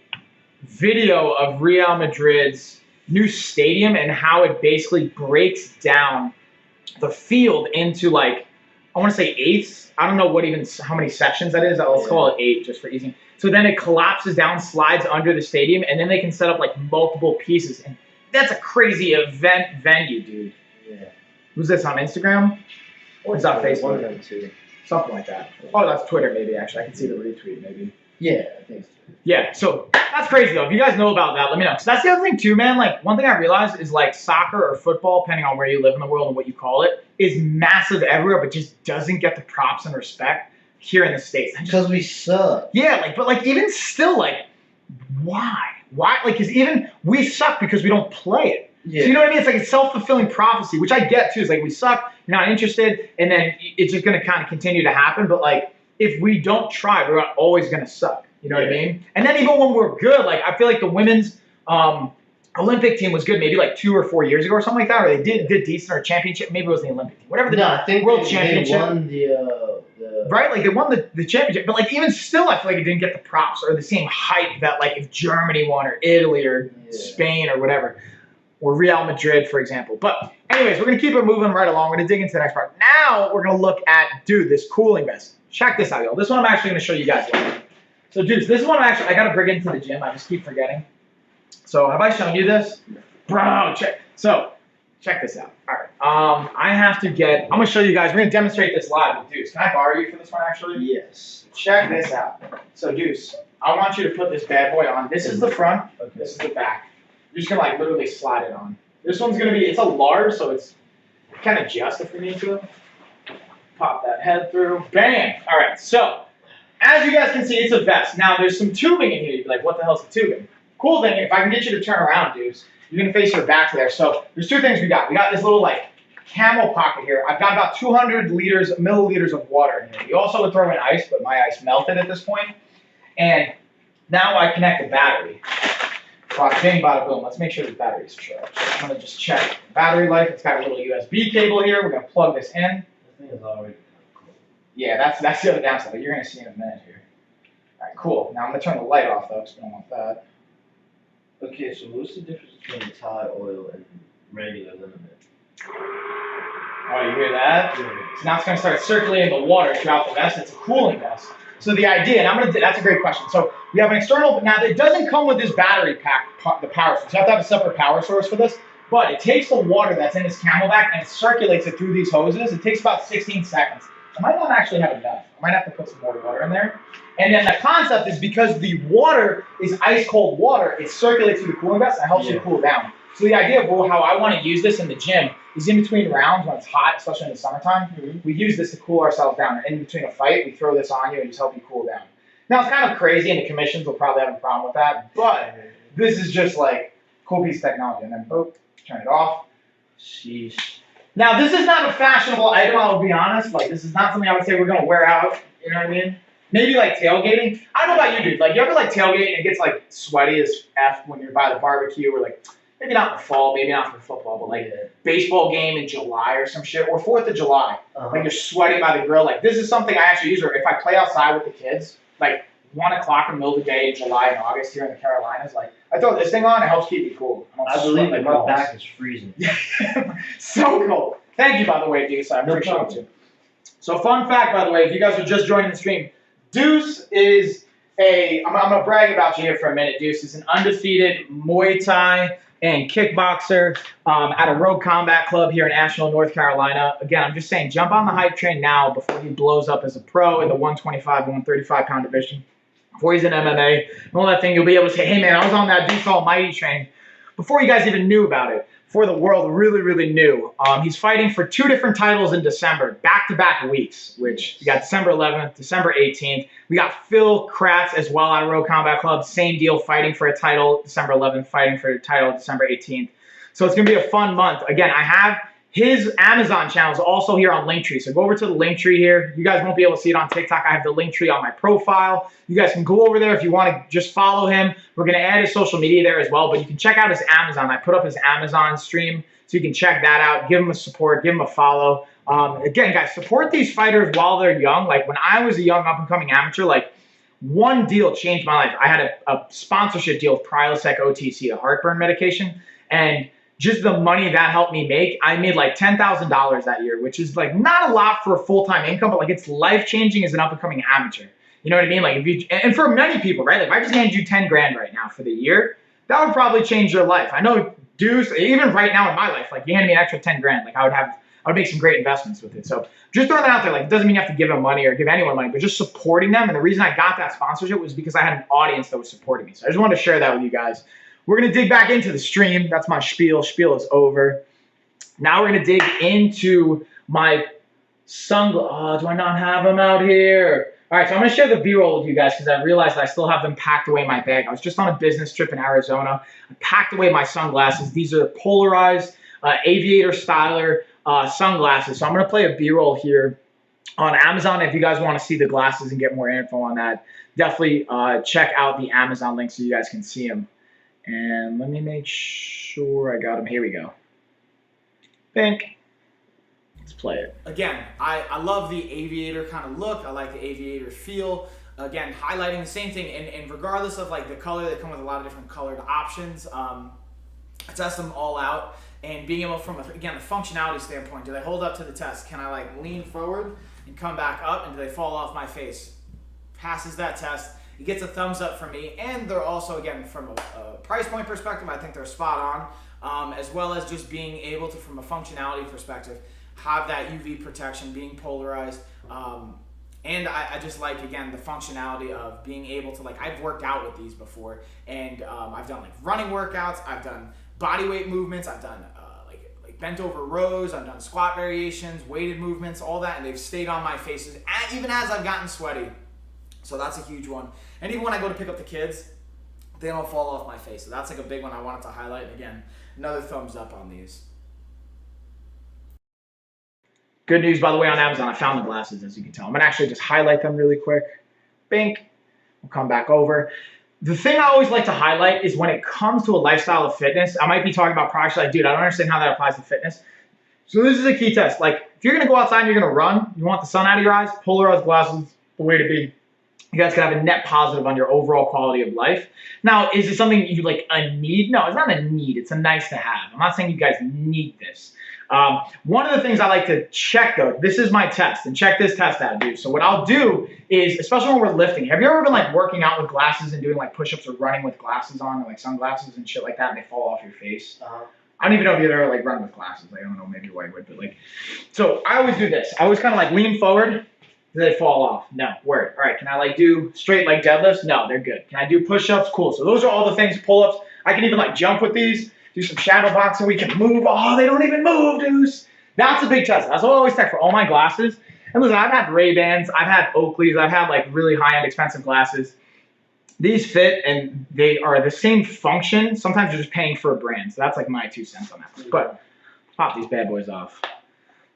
video of Real Madrid's new stadium and how it basically breaks down the field into like, I want to say eighths. I don't know how many sections that is. Let's call it 8 just for easy. So then it collapses down, slides under the stadium, and then they can set up like multiple pieces. And that's a crazy event venue, dude. Yeah. Who's this on Instagram? Or is that Facebook? One of them too. Something like that. Oh, that's Twitter maybe, actually. I can see the retweet maybe. Yeah, I think so. Yeah, so that's crazy though. If you guys know about that, let me know. Because that's the other thing too, man. Like, one thing I realized is like soccer or football, depending on where you live in the world and what you call it, is massive everywhere, but just doesn't get the props and respect here in the States. Because we suck. Yeah, like, but like even still, like, why? Why? Like, because even we suck because we don't play it. Yeah. So you know what I mean? It's like a self-fulfilling prophecy, which I get too. It's like we suck, you're not interested, and then it's just gonna kind of continue to happen. But like, if we don't try, we're always gonna suck. You know what I mean? And then even when we're good, like I feel like the women's Olympic team was good maybe like 2 or 4 years ago or something like that, or they did decent or championship. Maybe it was the Olympic team, whatever the I think world they championship. won the Right, like they won the championship, but like even still, I feel like it didn't get the props or the same hype that like if Germany won or Italy or Spain or whatever, or Real Madrid, for example. But anyways, we're gonna keep it moving right along. We're gonna dig into the next part. Now we're gonna look at, dude, this cooling vest. Check this out, y'all. This one I'm actually gonna show you guys. So, dudes, this is one I gotta bring into the gym. I just keep forgetting. So, have I shown you this? Bro, check this out. All right. I'm gonna show you guys. We're gonna demonstrate this live with Deuce. Can I borrow you for this one, actually? Yes. Check this out. So, Deuce, I want you to put this bad boy on. This is the front. Okay. This is the back. You're just gonna like literally slide it on. This one's gonna be, it's a large, so it's kind of adjust if we need to. Pop that head through. Bam! All right, so as you guys can see, it's a vest. Now, there's some tubing in here. You'd be like, what the hell's the tubing? Cool thing, if I can get you to turn around, dudes, you're going to face your back to there. So there's 2 things we got. We got this little, like, camel pocket here. I've got about 200 milliliters of water in here. You also would throw in ice, but my ice melted at this point. And now I connect the battery. Bing, bada boom. Let's make sure the battery's charged. I'm going to just check battery life. It's got a little USB cable here. We're going to plug this in. This thing is already cool. Yeah, that's the other downside, but you're going to see in a minute here. All right, cool. Now I'm going to turn the light off, though, because we don't want that. Okay, so what's the difference between Thai oil and regular liniment? Oh, you hear that? So now it's going to start circulating the water throughout the vest. It's a cooling vest. So the idea, and that's a great question. So we have an external, now it doesn't come with this battery pack, the power source. You have to have a separate power source for this. But it takes the water that's in this Camelback and it circulates it through these hoses. It takes about 16 seconds. I might not actually have enough. I might have to put some more water in there. And then the concept is because the water is ice cold water, it circulates through the cooling vest and helps you cool down. So the idea of how I want to use this in the gym is in between rounds when it's hot, especially in the summertime, we use this to cool ourselves down. And in between a fight, we throw this on you and just help you cool down. Now it's kind of crazy and the commissions will probably have a problem with that, but this is just like cool piece of technology. And then boop, turn it off. Sheesh. Now this is not a fashionable item, I'll be honest. Like this is not something I would say we're gonna wear out, you know what I mean? Maybe like tailgating. I don't know about you, dude. Like you ever like tailgate and it gets like sweaty as F when you're by the barbecue or like, maybe not in the fall, maybe not for football, but like a baseball game in July or some shit, or 4th of July. Like you're sweating by the grill. Like this is something I actually use, or if I play outside with the kids, like 1 o'clock in the middle of the day in July and August here in the Carolinas, like I throw this thing on, it helps keep me cool. I believe that my back is freezing. So cool. Thank you, by the way, Deuce. I appreciate you. So fun fact, by the way, if you guys are just joining the stream, Deuce is I'm going to brag about you here for a minute. Deuce is an undefeated Muay Thai and kickboxer at a Rogue Combat Club here in Asheville, North Carolina. Again, I'm just saying, jump on the hype train now before he blows up as a pro in the 125 and 135 pound division. Before he's in MMA and all that thing, you'll be able to say, hey man, I was on that Deuce Almighty train before you guys even knew about it. for the world really, really new. He's fighting for 2 different titles in December, back-to-back weeks, which we got December 11th, December 18th. We got Phil Kratz as well out of Road Combat Club, same deal, fighting for a title December 11th, fighting for a title December 18th. So it's going to be a fun month. Again, I have his Amazon channel is also here on Linktree. So go over to the Linktree here. You guys won't be able to see it on TikTok. I have the Linktree on my profile. You guys can go over there if you want to just follow him. We're going to add his social media there as well, but you can check out his Amazon. I put up his Amazon stream, so you can check that out. Give him a support. Give him a follow. Again, guys, support these fighters while they're young. Like when I was a young up-and-coming amateur, like one deal changed my life. I had a sponsorship deal with Prilosec OTC, a heartburn medication, and just the money that helped me make, I made like $10,000 that year, which is like not a lot for a full-time income, but like it's life-changing as an up-and-coming amateur. You know what I mean? Like if you, and for many people, right? Like if I just handed you 10 grand right now for the year, that would probably change your life. I know dudes, even right now in my life, like you handed me an extra 10 grand, like I would make some great investments with it. So just throwing that out there, like it doesn't mean you have to give them money or give anyone money, but just supporting them. And the reason I got that sponsorship was because I had an audience that was supporting me. So I just wanted to share that with you guys. We're going to dig back into the stream. That's my spiel. Spiel is over. Now we're going to dig into my sunglasses. Oh, do I not have them out here? All right, so I'm going to share the B-roll with you guys because I realized I still have them packed away in my bag. I was just on a business trip in Arizona. I packed away my sunglasses. These are polarized aviator styler sunglasses. So I'm going to play a B-roll here on Amazon. If you guys want to see the glasses and get more info on that, definitely check out the Amazon link so you guys can see them. And let me make sure I got them. Here we go. Pink. Let's play it. Again, I love the aviator kind of look. I like the aviator feel. Again, highlighting the same thing. And regardless of like the color, they come with a lot of different colored options. I test them all out. And being able from, again, the functionality standpoint, do they hold up to the test? Can I like lean forward and come back up? And do they fall off my face? Passes that test. It gets a thumbs up from me, and they're also, again, from a price point perspective, I think they're spot on, as well as just being able to, from a functionality perspective, have that UV protection, being polarized, and I just like, again, the functionality of being able to, like, I've worked out with these before, and I've done, like, running workouts, I've done body weight movements, I've done, like bent over rows, I've done squat variations, weighted movements, all that, and they've stayed on my faces, even as I've gotten sweaty. So that's a huge one. And even when I go to pick up the kids, they don't fall off my face. So that's like a big one I wanted to highlight. And again, another thumbs up on these. Good news, by the way, on Amazon. I found the glasses, as you can tell. I'm going to actually just highlight them really quick. Bink. We'll come back over. The thing I always like to highlight is when it comes to a lifestyle of fitness, I might be talking about products like, dude, I don't understand how that applies to fitness. So this is a key test. Like, if you're going to go outside and you're going to run, you want the sun out of your eyes, polarized glasses, the way to be. You guys can have a net positive on your overall quality of life. Now, is it something you like a need? No, it's not a need. It's a nice to have. I'm not saying you guys need this. One of the things I like to check, though, this is my test, and check this test out, dude. So what I'll do is, especially when we're lifting, have you ever been like working out with glasses and doing like push-ups or running with glasses on, or like sunglasses and shit like that, and they fall off your face? I don't even know if you've ever like run with glasses. I don't know, maybe your wife would, but like, so I always do this. I always kind of like lean forward. Do they fall off? No. Word. All right. Can I like do straight leg deadlifts? No, they're good. Can I do push-ups? Cool. So those are all the things, pull-ups. I can even like jump with these, do some shadow boxing. We can move. Oh, they don't even move, dudes. That's a big test. That's what I always check for all my glasses. And listen, I've had Ray-Bans. I've had Oakleys. I've had like really high-end expensive glasses. These fit and they are the same function. Sometimes you're just paying for a brand. So that's like my 2 cents on that. But pop these bad boys off.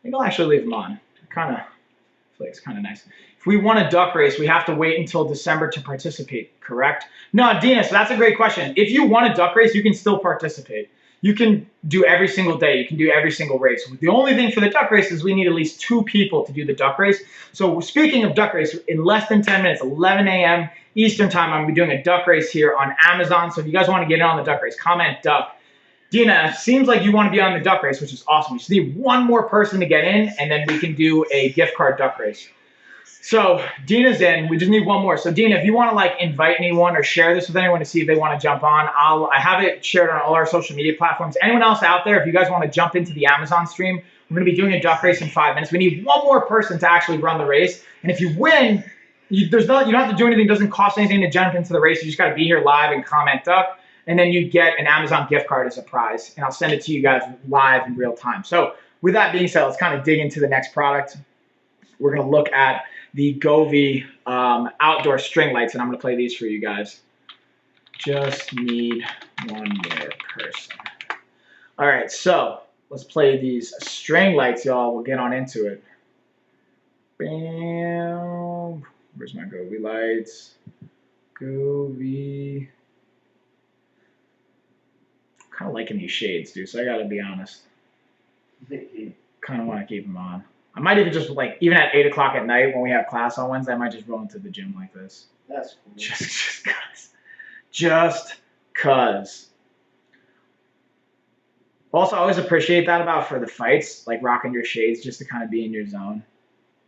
Maybe I'll actually leave them on. It's kind of nice. If we want a duck race, we have to wait until December to participate, correct? No, Dina, so that's a great question. If you want a duck race, you can still participate. You can do every single day. You can do every single race. The only thing for the duck race is we need at least 2 people to do the duck race. So speaking of duck race, in less than 10 minutes, 11 a.m. Eastern time, I'm going to be doing a duck race here on Amazon. So if you guys want to get in on the duck race, comment duck. Dina, seems like you want to be on the duck race, which is awesome. We just need 1 more person to get in, and then we can do a gift card duck race. So Dina's in. We just need 1 more. So Dina, if you want to like invite anyone or share this with anyone to see if they want to jump on, I have it shared on all our social media platforms. Anyone else out there, if you guys want to jump into the Amazon stream, we're going to be doing a duck race in 5 minutes. We need 1 more person to actually run the race, and if you win, you don't have to do anything. It doesn't cost anything to jump into the race. You just got to be here live and comment duck. and then you get an Amazon gift card as a prize, and I'll send it to you guys live in real time. So with that being said, let's kind of dig into the next product. We're going to look at the Goldi outdoor string lights, and I'm going to play these for you guys. Just need one more person. All right, so let's play these string lights, y'all. We'll get on into it. Bam. Where's my Goldi lights? Goldi. Kind of liking these shades, dude, so I got to be honest. Kind of want to keep them on. I might even just, like, even at 8 o'clock at night when we have class on Wednesday, I might just roll into the gym like this. That's cool. Just cause. Just cause. Also, I always appreciate that about for the fights, like rocking your shades just to kind of be in your zone.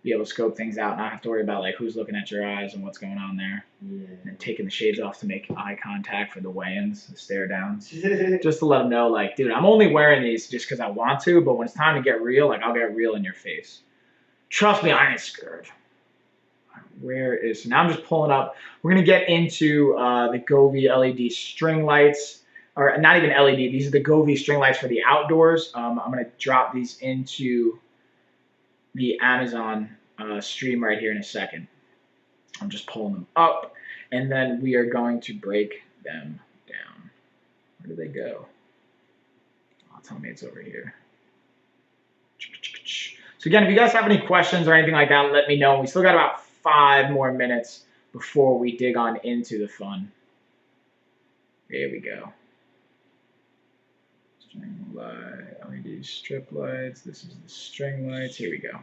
Be able to scope things out, not have to worry about like who's looking at your eyes and what's going on there. Yeah. And then taking the shades off to make eye contact for the weigh-ins, the stare downs. Just to let them know, like, dude, I'm only wearing these just because I want to, but when it's time to get real, like, I'll get real in your face. Trust me, I ain't scared. Where is, so now I'm just pulling up. We're going to get into the Goldi LED string lights. Or not even LED, these are the Goldi string lights for the outdoors. I'm going to drop these into the Amazon stream right here in a second. I'm just pulling them up, and then we are going to break them down. Where do they go? Oh, tell me it's over here. So again, if you guys have any questions or anything like that, let me know. We still got about 5 more minutes before we dig on into the fun. There we go. String light, LED strip lights. This is the string lights. Here we go.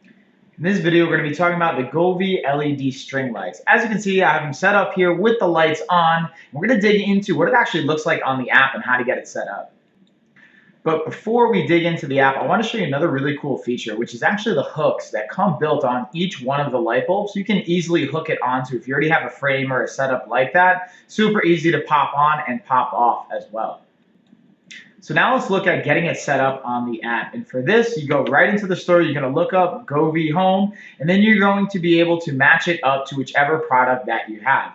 In this video, we're going to be talking about the Goldi LED string lights. As you can see, I have them set up here with the lights on. We're going to dig into what it actually looks like on the app and how to get it set up. But before we dig into the app, I want to show you another really cool feature, which is actually the hooks that come built on each one of the light bulbs. You can easily hook it onto if you already have a frame or a setup like that. Super easy to pop on and pop off as well. So now let's look at getting it set up on the app. And for this, you go right into the store. You're going to look up Goldi Home, and then you're going to be able to match it up to whichever product that you have.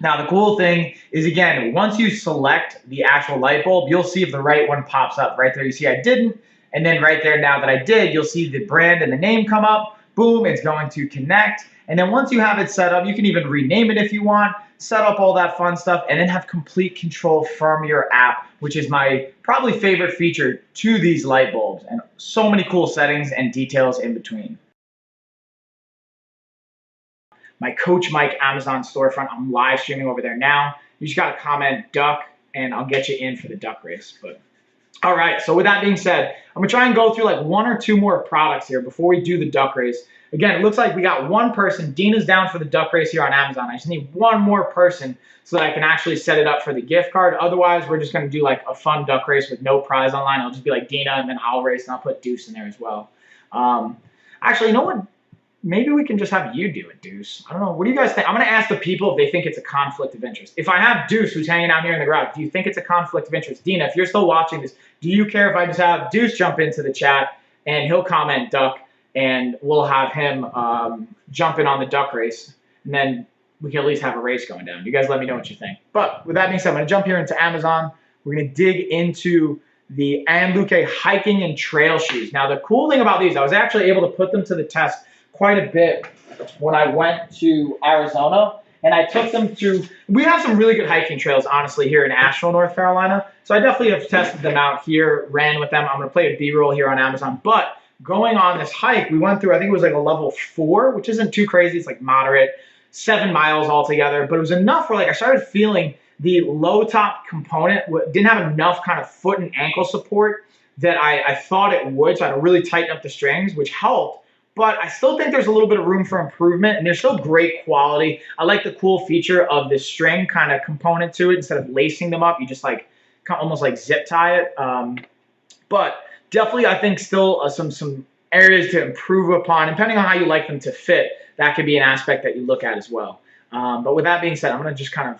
Now, the cool thing is, again, once you select the actual light bulb, you'll see if the right one pops up. Right there, you see I didn't. And then right there, now that I did, you'll see the brand and the name come up. Boom, it's going to connect. And then once you have it set up, you can even rename it if you want, set up all that fun stuff, and then have complete control from your app, which is my probably favorite feature to these light bulbs, and so many cool settings and details in between. My Coach Mike Amazon storefront, I'm live streaming over there now. You just gotta comment duck, and I'll get you in for the duck race. But all right, so with that being said, I'm gonna try and go through like 1 or 2 more products here before we do the duck race. Again, it looks like we got 1 person. Dina's down for the duck race here on Amazon. I just need 1 more person so that I can actually set it up for the gift card. Otherwise, we're just going to do like a fun duck race with no prize online. I'll just be like Dina, and then I'll race, and I'll put Deuce in there as well. Actually, you know what? Maybe we can just have you do it, Deuce. I don't know. What do you guys think? I'm going to ask the people if they think it's a conflict of interest. If I have Deuce, who's hanging out here in the garage, do you think it's a conflict of interest? Dina, if you're still watching this, do you care if I just have Deuce jump into the chat and he'll comment duck, and we'll have him jump in on the duck race, and then we can at least have a race going down. You guys let me know what you think. But with that being said, I'm going to jump here into Amazon. We're going to dig into the Anluke hiking and trail shoes. Now, the cool thing about these, I was actually able to put them to the test quite a bit when I went to Arizona, and I took them to, we have some really good hiking trails, honestly, here in Asheville, North Carolina. So I definitely have tested them out here, ran with them. I'm going to play a B-roll here on Amazon. But going on this hike, we went through, I think it was like a level 4, which isn't too crazy. It's like moderate, 7 miles altogether. But it was enough where like I started feeling the low top component didn't have enough kind of foot and ankle support that I thought it would. So I had to really tighten up the strings, which helped. But I still think there's a little bit of room for improvement, and they're still great quality. I like the cool feature of the string kind of component to it. Instead of lacing them up, you just like almost like zip tie it. But definitely, I think still some areas to improve upon. Depending on how you like them to fit, that could be an aspect that you look at as well. But with that being said, I'm going to just kind of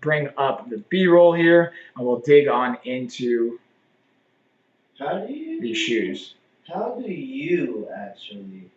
bring up the B-roll here, and we'll dig on into these shoes. How do you actually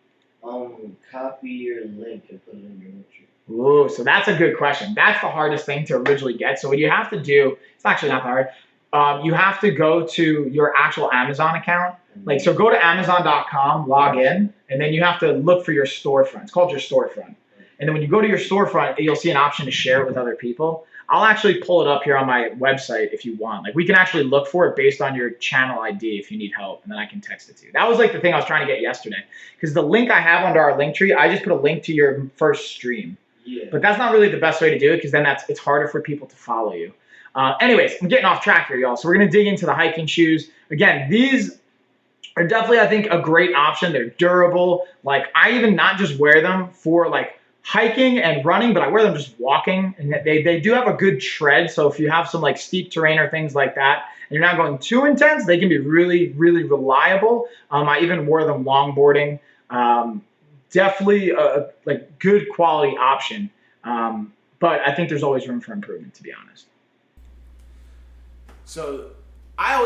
copy your link and put it in your picture? Ooh, so that's a good question. That's the hardest thing to originally get. So what you have to do, it's actually not that hard. You have to go to your actual Amazon account. Like, so go to Amazon.com, log in, and then you have to look for your storefront. It's called your storefront. And then when you go to your storefront, you'll see an option to share it with other people. I'll actually pull it up here on my website if you want. Like, we can actually look for it based on your channel ID if you need help, and then I can text it to you. That was like the thing I was trying to get yesterday. Because the link I have under our link tree, I just put a link to your first stream. Yeah. But that's not really the best way to do it, because then it's harder for people to follow you. Anyways, I'm getting off track here, y'all. So we're going to dig into the hiking shoes. Again, these are definitely, I think, a great option. They're durable. Like, I even not just wear them for, like, hiking and running, but I wear them just walking, and they do have a good tread. So if you have some like steep terrain or things like that, and you're not going too intense, they can be really, really reliable. I even wore them longboarding. Definitely a like good quality option. But I think there's always room for improvement, to be honest. So I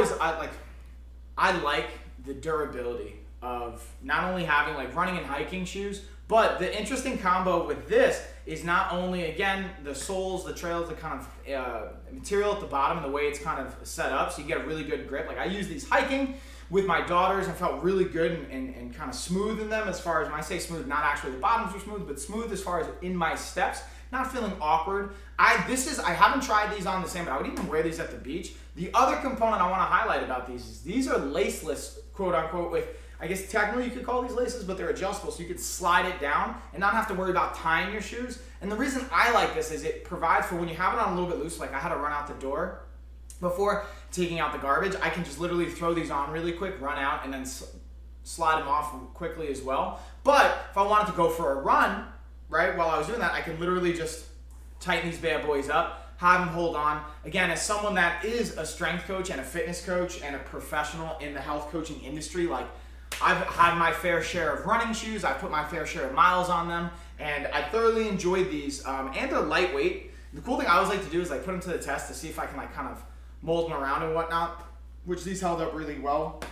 like the durability of not only having like running and hiking shoes, but the interesting combo with this is not only, again, the soles, the trails, the kind of material at the bottom and the way it's kind of set up, so you get a really good grip. Like, I use these hiking with my daughters and felt really good and kind of smooth in them, as far as when I say smooth, not actually the bottoms are smooth, but smooth as far as in my steps, not feeling awkward. I haven't tried these on the same, but I would even wear these at the beach. The other component I want to highlight about these is these are laceless, quote unquote, with, I guess technically you could call these laces, but they're adjustable, so you could slide it down and not have to worry about tying your shoes. And the reason I like this is it provides for when you have it on a little bit loose, like I had to run out the door before taking out the garbage, I can just literally throw these on really quick, run out, and then slide them off quickly as well. But if I wanted to go for a run, right, while I was doing that, I can literally just tighten these bad boys up, have them hold on. Again, as someone that is a strength coach and a fitness coach and a professional in the health coaching industry, like, I've had my fair share of running shoes, I've put my fair share of miles on them, and I thoroughly enjoyed these, and they're lightweight. The cool thing I always like to do is like put them to the test to see if I can like kind of mold them around and whatnot, which these held up really well.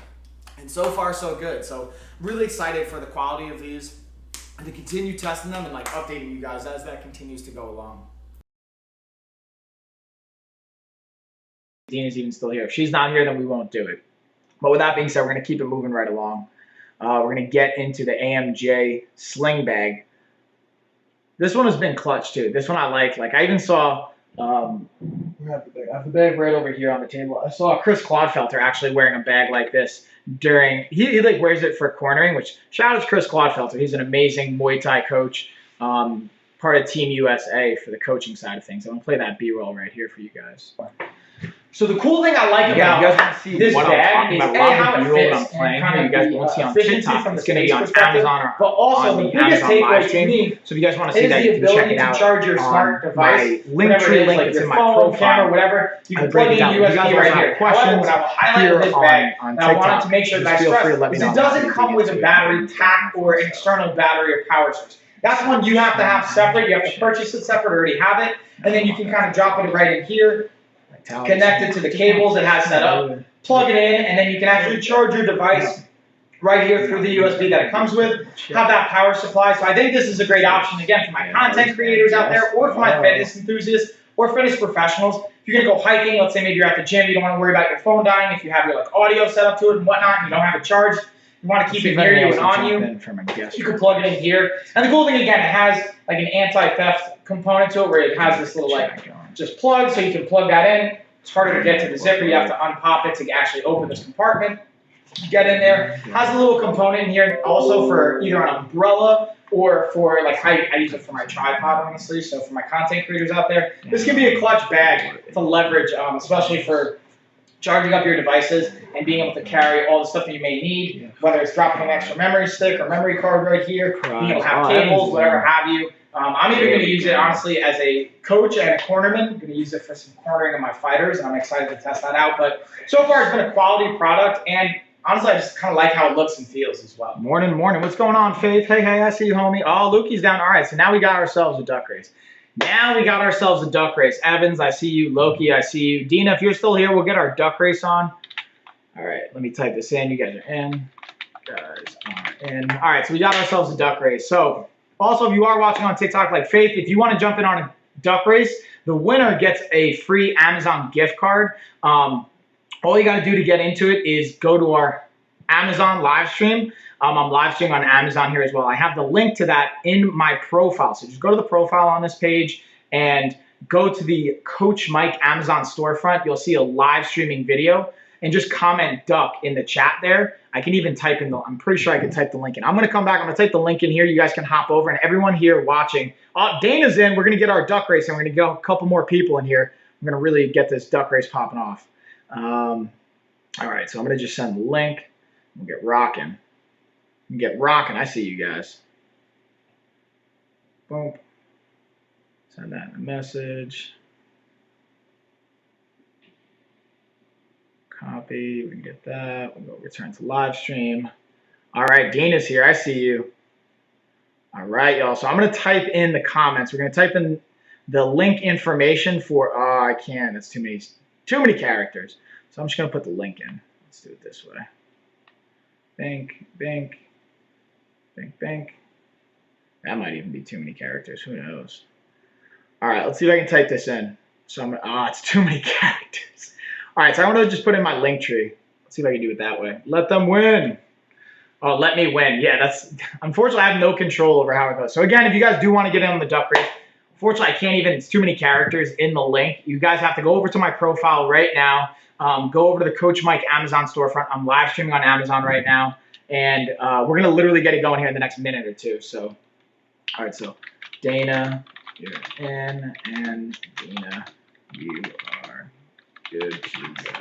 And so far so good. So really excited for the quality of these and to continue testing them and like updating you guys as that continues to go along. Dina's even still here. If she's not here, then we won't do it. But with that being said, we're going to keep it moving right along. We're going to get into the Amj Sling Bag. This one has been clutch too. This one I like. Like, I even saw, I have the bag right over here on the table. I saw Chris Clodfelter actually wearing a bag like this during, he like wears it for cornering, which shout out to Chris Clodfelter. He's an amazing Muay Thai coach, part of Team USA for the coaching side of things. I'm going to play that B-roll right here for you guys. So the cool thing I like about this bag is how it fits and kind of you guys won't see on TikTok. It's going to be on Amazon, but also the biggest takeaway to me so if you guys want to see that, you can check it out. to charge your smart device, link tree link, it's in my profile, camera, whatever. You can plug in USB right here. However, what I will highlight with this bag, and I wanted to make sure that I stress, is it doesn't come with a battery pack or an external battery or power source. That's one you have to have separate. You have to purchase it separate, already have it, and then you can kind of drop it right in here. Connect it to the cables it has set up, plug it in, and then you can actually charge your device right here through the USB that it comes with, have that power supply. So I think this is a great option, again, for my content creators out there, or for my fitness enthusiasts, or fitness professionals. If you're going to go hiking, let's say maybe you're at the gym, you don't want to worry about your phone dying, if you have your like audio set up to it and whatnot, and you don't have it charged, you want to keep it near you and on you, you can plug it in here. And the cool thing, again, it has like an anti-theft component to it, where it has this little like just plug, so you can plug that in. It's harder to get to the zipper. You have to unpop it to actually open this compartment. Get in there. Has a little component in here also for either an umbrella or for like I use it for my tripod, honestly. So for my content creators out there, this can be a clutch bag to leverage, especially for charging up your devices and being able to carry all the stuff that you may need, whether it's dropping an extra memory stick or memory card right here, being able to have cables, whatever have you. I'm even going to use it, honestly, as a coach and a cornerman. I'm going to use it for some cornering of my fighters, and I'm excited to test that out. But so far, it's been a quality product, and honestly, I just kind of like how it looks and feels as well. Morning. What's going on, Faith? Hey, I see you, homie. Oh, Lukey's down. All right, so now we got ourselves a duck race. Evans, I see you. Loki, I see you. Dina, if you're still here, we'll get our duck race on. All right, let me type this in. You guys are in. All right, so we got ourselves a duck race. So Also, if you are watching on TikTok like Faith, if you want to jump in on a duck race, the winner gets a free Amazon gift card. All you got to do to get into it is go to our Amazon live stream. I'm live streaming on Amazon here as well. I have the link to that in my profile. So just go to the profile on this page and go to the Coach Mike Amazon storefront. You'll see a live streaming video and just comment duck in the chat there. I can even type in I'm pretty sure I can type the link in. I'm going to come back. I'm going to type the link in here. You guys can hop over, and everyone here watching. Dana's in. We're going to get our duck race, and we're going to get a couple more people in here. We're going to really get this duck race popping off. All right, so I'm going to just send the link. We'll get rocking. I see you guys. Boom. Send that in a message. Copy. We can get that. We'll go return to live stream. All right, Dana's here. I see you. All right, y'all. So I'm going to type in the comments. We're going to type in the link information for. Oh, I can't. That's too many characters. So I'm just going to put the link in. Let's do it this way. Bank. That might even be too many characters. Who knows? All right, let's see if I can type this in. So it's too many characters. All right, so I want to just put in my link tree. Let's see if I can do it that way. Let them win. Oh, let me win. Yeah, that's unfortunately I have no control over how it goes. So again, if you guys do want to get in on the duck race, unfortunately I can't even. It's too many characters in the link. You guys have to go over to my profile right now. Go over to the Coach Mike Amazon storefront. I'm live streaming on Amazon right now. And we're going to literally get it going here in the next minute or two. So, all right, so Dana, you're in, and Dana, you are good to go.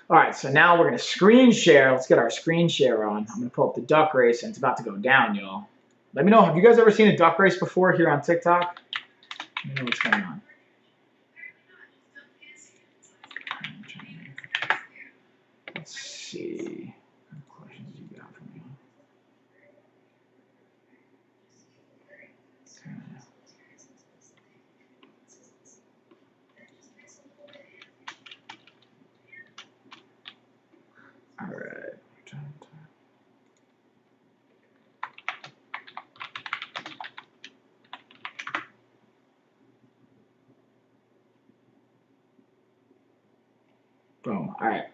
All right, so now we're going to screen share. Let's get our screen share on. I'm going to pull up the duck race, and it's about to go down, y'all. Let me know, have you guys ever seen a duck race before here on TikTok? Let me know what's going on. Let's see. All right. Boom. All right.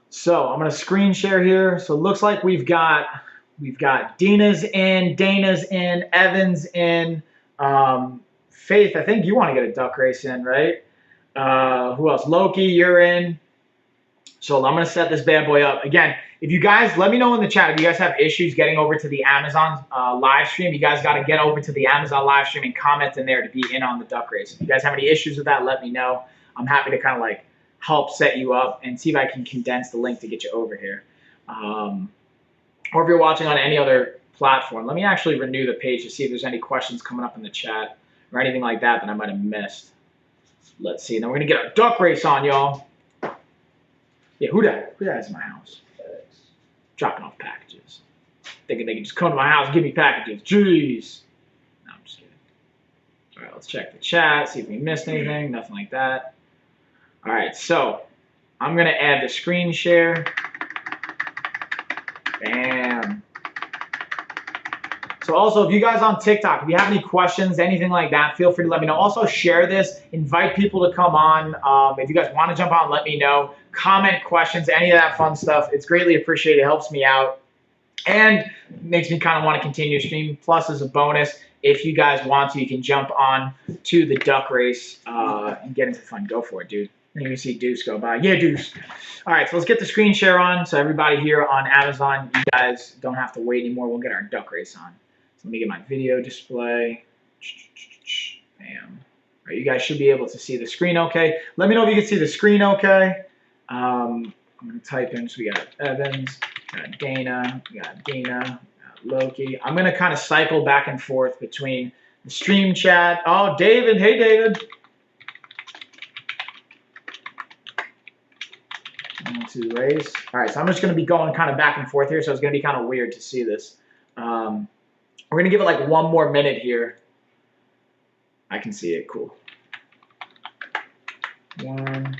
So I'm going to screen share here. So it looks like we've got Dina's in, Dana's in, Evan's in, Faith. I think you want to get a duck race in, right? Who else? Loki, you're in. So I'm going to set this bad boy up. Again, if you guys, let me know in the chat if you guys have issues getting over to the Amazon live stream. You guys got to get over to the Amazon live stream and comment in there to be in on the duck race. If you guys have any issues with that, let me know. I'm happy to kind of like help set you up and see if I can condense the link to get you over here. Or if you're watching on any other platform, let me actually renew the page to see if there's any questions coming up in the chat or anything like that that I might have missed. Let's see. Then we're going to get our duck race on, y'all. Yeah, who that is in my house? Dropping off packages. Thinking they can just come to my house and give me packages. Jeez. No, I'm just kidding. All right, let's check the chat, see if we missed anything. Nothing like that. All right, so I'm going to add the screen share. Bam. So also, if you guys on TikTok, if you have any questions, anything like that, feel free to let me know. Also, share this. Invite people to come on. If you guys want to jump on, let me know. Comment questions, any of that fun stuff. It's greatly appreciated. It helps me out and makes me kind of want to continue to stream. Plus, as a bonus, if you guys want to, you can jump on to the duck race and get into the fun. Go for it, dude. And you can see Deuce go by. Yeah, Deuce. All right, so let's get the screen share on. So everybody here on Amazon, you guys don't have to wait anymore. We'll get our duck race on. So let me get my video display. Bam. All right, you guys should be able to see the screen okay. Let me know if you can see the screen okay. I'm going to type in, so we got Evans, got Dana, we got Loki. I'm going to kind of cycle back and forth between the stream chat. Oh, David. Hey, David. To the race. All right, so I'm just going to be going kind of back and forth here, so it's going to be kind of weird to see this. We're going to give it like 1 more minute here. I can see it. Cool. 1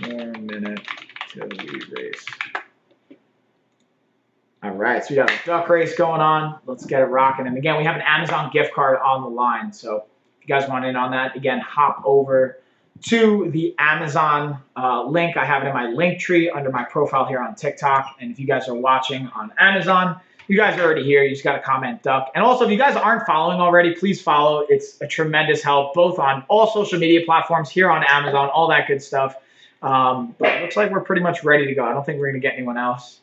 more minute till we race. All right, so we got a duck race going on. Let's get it rocking. And again, we have an Amazon gift card on the line. So if you guys want in on that, again, hop over to the Amazon link. I have it in my link tree under my profile here on TikTok. And if you guys are watching on Amazon, you guys are already here. You just got to comment duck. And also, if you guys aren't following already, please follow. It's a tremendous help, both on all social media platforms, here on Amazon, all that good stuff. But it looks like we're pretty much ready to go. I don't think we're going to get anyone else.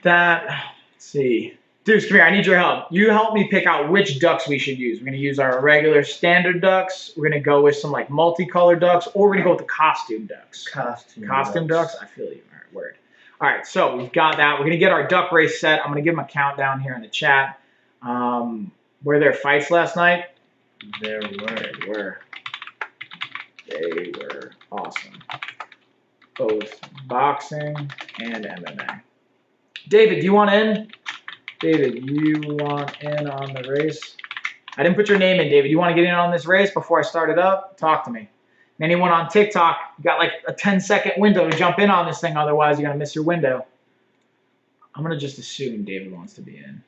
Let's see. Deuce, come here. I need your help. You help me pick out which ducks we should use. We're going to use our regular standard ducks. We're going to go with some like multicolored ducks, or we're going to go with the costume ducks. Costume ducks? I feel you. All right, word. All right, so we've got that. We're going to get our duck race set. I'm going to give them a countdown here in the chat. Were there fights last night? There were. They were awesome. Both boxing and MMA. David, do you want in? David, you want in on the race? I didn't put your name in, David. You want to get in on this race before I start it up? Talk to me. And anyone on TikTok, you got like a 10-second window to jump in on this thing. Otherwise, you're going to miss your window. I'm going to just assume David wants to be in.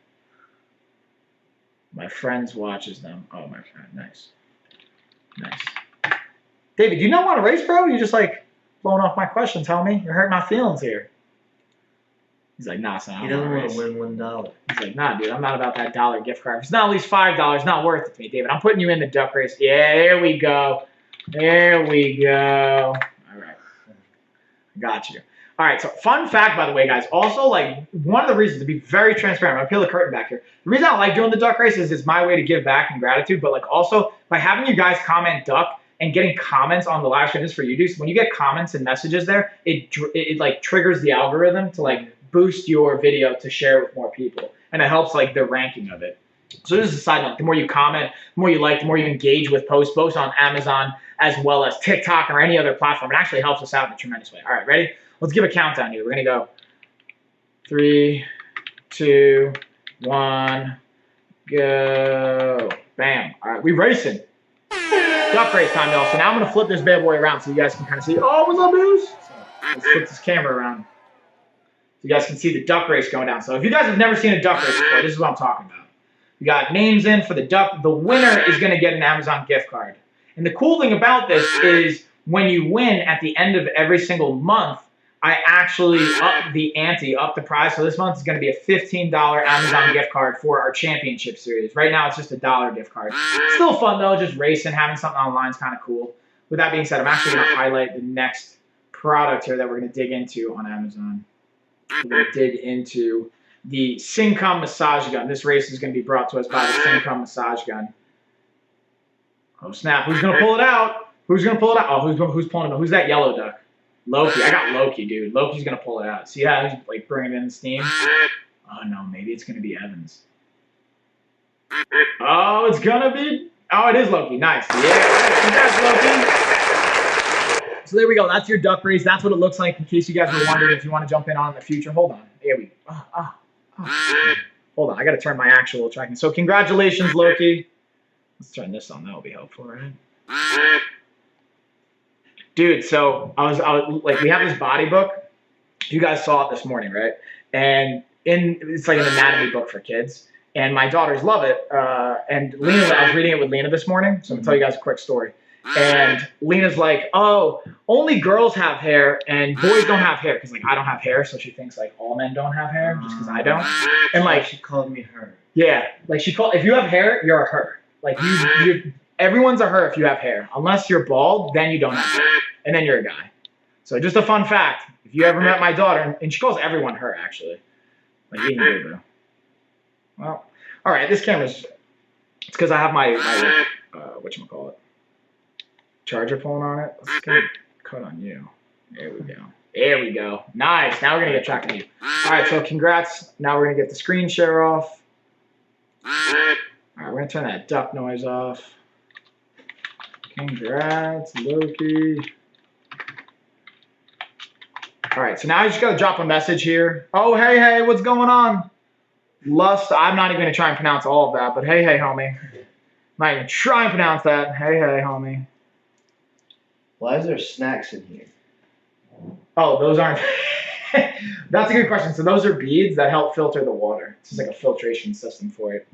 My friends watches them. Oh, my friend. Nice. Nice. David, do you not want to race, bro? You're just like blowing off my questions, homie. You're hurting my feelings here. He's like, nah, son. He doesn't want to win $1. He's like, nah, dude, I'm not about that $1 gift card. If it's not at least $5, not worth it to me, David. I'm putting you in the duck race. Yeah, there we go. There we go. All right. Got you. All right, so fun fact, by the way, guys. Also, like, one of the reasons, to be very transparent, I'm going to peel the curtain back here. The reason I like doing the duck race is it's my way to give back and gratitude, but, like, also, by having you guys comment duck and getting comments on the live stream, this is for you, dudes. When you get comments and messages there, it like, triggers the algorithm to, like, boost your video to share with more people, and it helps like the ranking of it. So this is a side note. The more you comment, the more you like, the more you engage with posts, both on Amazon as well as TikTok or any other platform. It actually helps us out in a tremendous way. All right, ready? Let's give a countdown here. We're gonna go 3, 2, 1, go. Bam. All right, we racing. Duck race time, y'all. So now I'm gonna flip this bad boy around so you guys can kind of see. Oh, what's up, dudes? Let's flip this camera around. You guys can see the duck race going down. So if you guys have never seen a duck race before, this is what I'm talking about. You got names in for the duck. The winner is going to get an Amazon gift card. And the cool thing about this is when you win at the end of every single month, I actually up the ante, up the prize. So this month is going to be a $15 Amazon gift card for our championship series. Right now, it's just a $1 gift card. Still fun, though. Just racing, having something online is kind of cool. With that being said, I'm actually going to highlight the next product here that we're going to dig into on Amazon. We're going to dig into the Syncom massage gun. This race is going to be brought to us by the Syncom massage gun. Oh, snap. Who's going to pull it out? Who's going to pull it out? Oh, who's pulling it out? Who's that yellow duck? Loki. I got Loki, dude. Loki's going to pull it out. See how he's like bringing in steam? Oh, no. Maybe it's going to be Evans. Oh, it's going to be... Oh, it is Loki. Nice. Yeah. Congrats, Loki. So there we go. That's your duck race. That's what it looks like in case you guys were wondering if you want to jump in on it in the future. Hold on. There we go. Hold on. I got to turn my actual tracking. So congratulations, Loki. Let's turn this on. That will be helpful, right? Dude, so I was like, we have this body book. You guys saw it this morning, right? And it's like an anatomy book for kids. And my daughters love it. And Lena, I was reading it with Lena this morning. So I'm going to tell you guys a quick story. And Lena's like, oh, only girls have hair and boys don't have hair. Because, like, I don't have hair, so she thinks, like, all men don't have hair just because I don't. And, like, she called me her. Yeah. Like, if you have hair, you're a her. Like, everyone's a her if you have hair. Unless you're bald, then you don't have hair. And then you're a guy. So just a fun fact. If you ever met my daughter, and she calls everyone her, actually. Like, even you, bro. Well, all right. This camera's... It's because I have my whatchamacallit. Charger pulling on it. Let's get a cut on you. There we go. There we go. Nice. Now we're going to get tracking you. All right, so congrats. Now we're going to get the screen share off. All right, we're going to turn that duck noise off. Congrats, Loki. All right, so now I just got to drop a message here. Oh, hey, what's going on? Lust. I'm not even going to try and pronounce all of that, but hey, homie. I'm not even try and pronounce that. Hey, homie. Why is there snacks in here? Oh, those aren't That's a good question. So those are beads that help filter the water. It's just like a filtration system for it.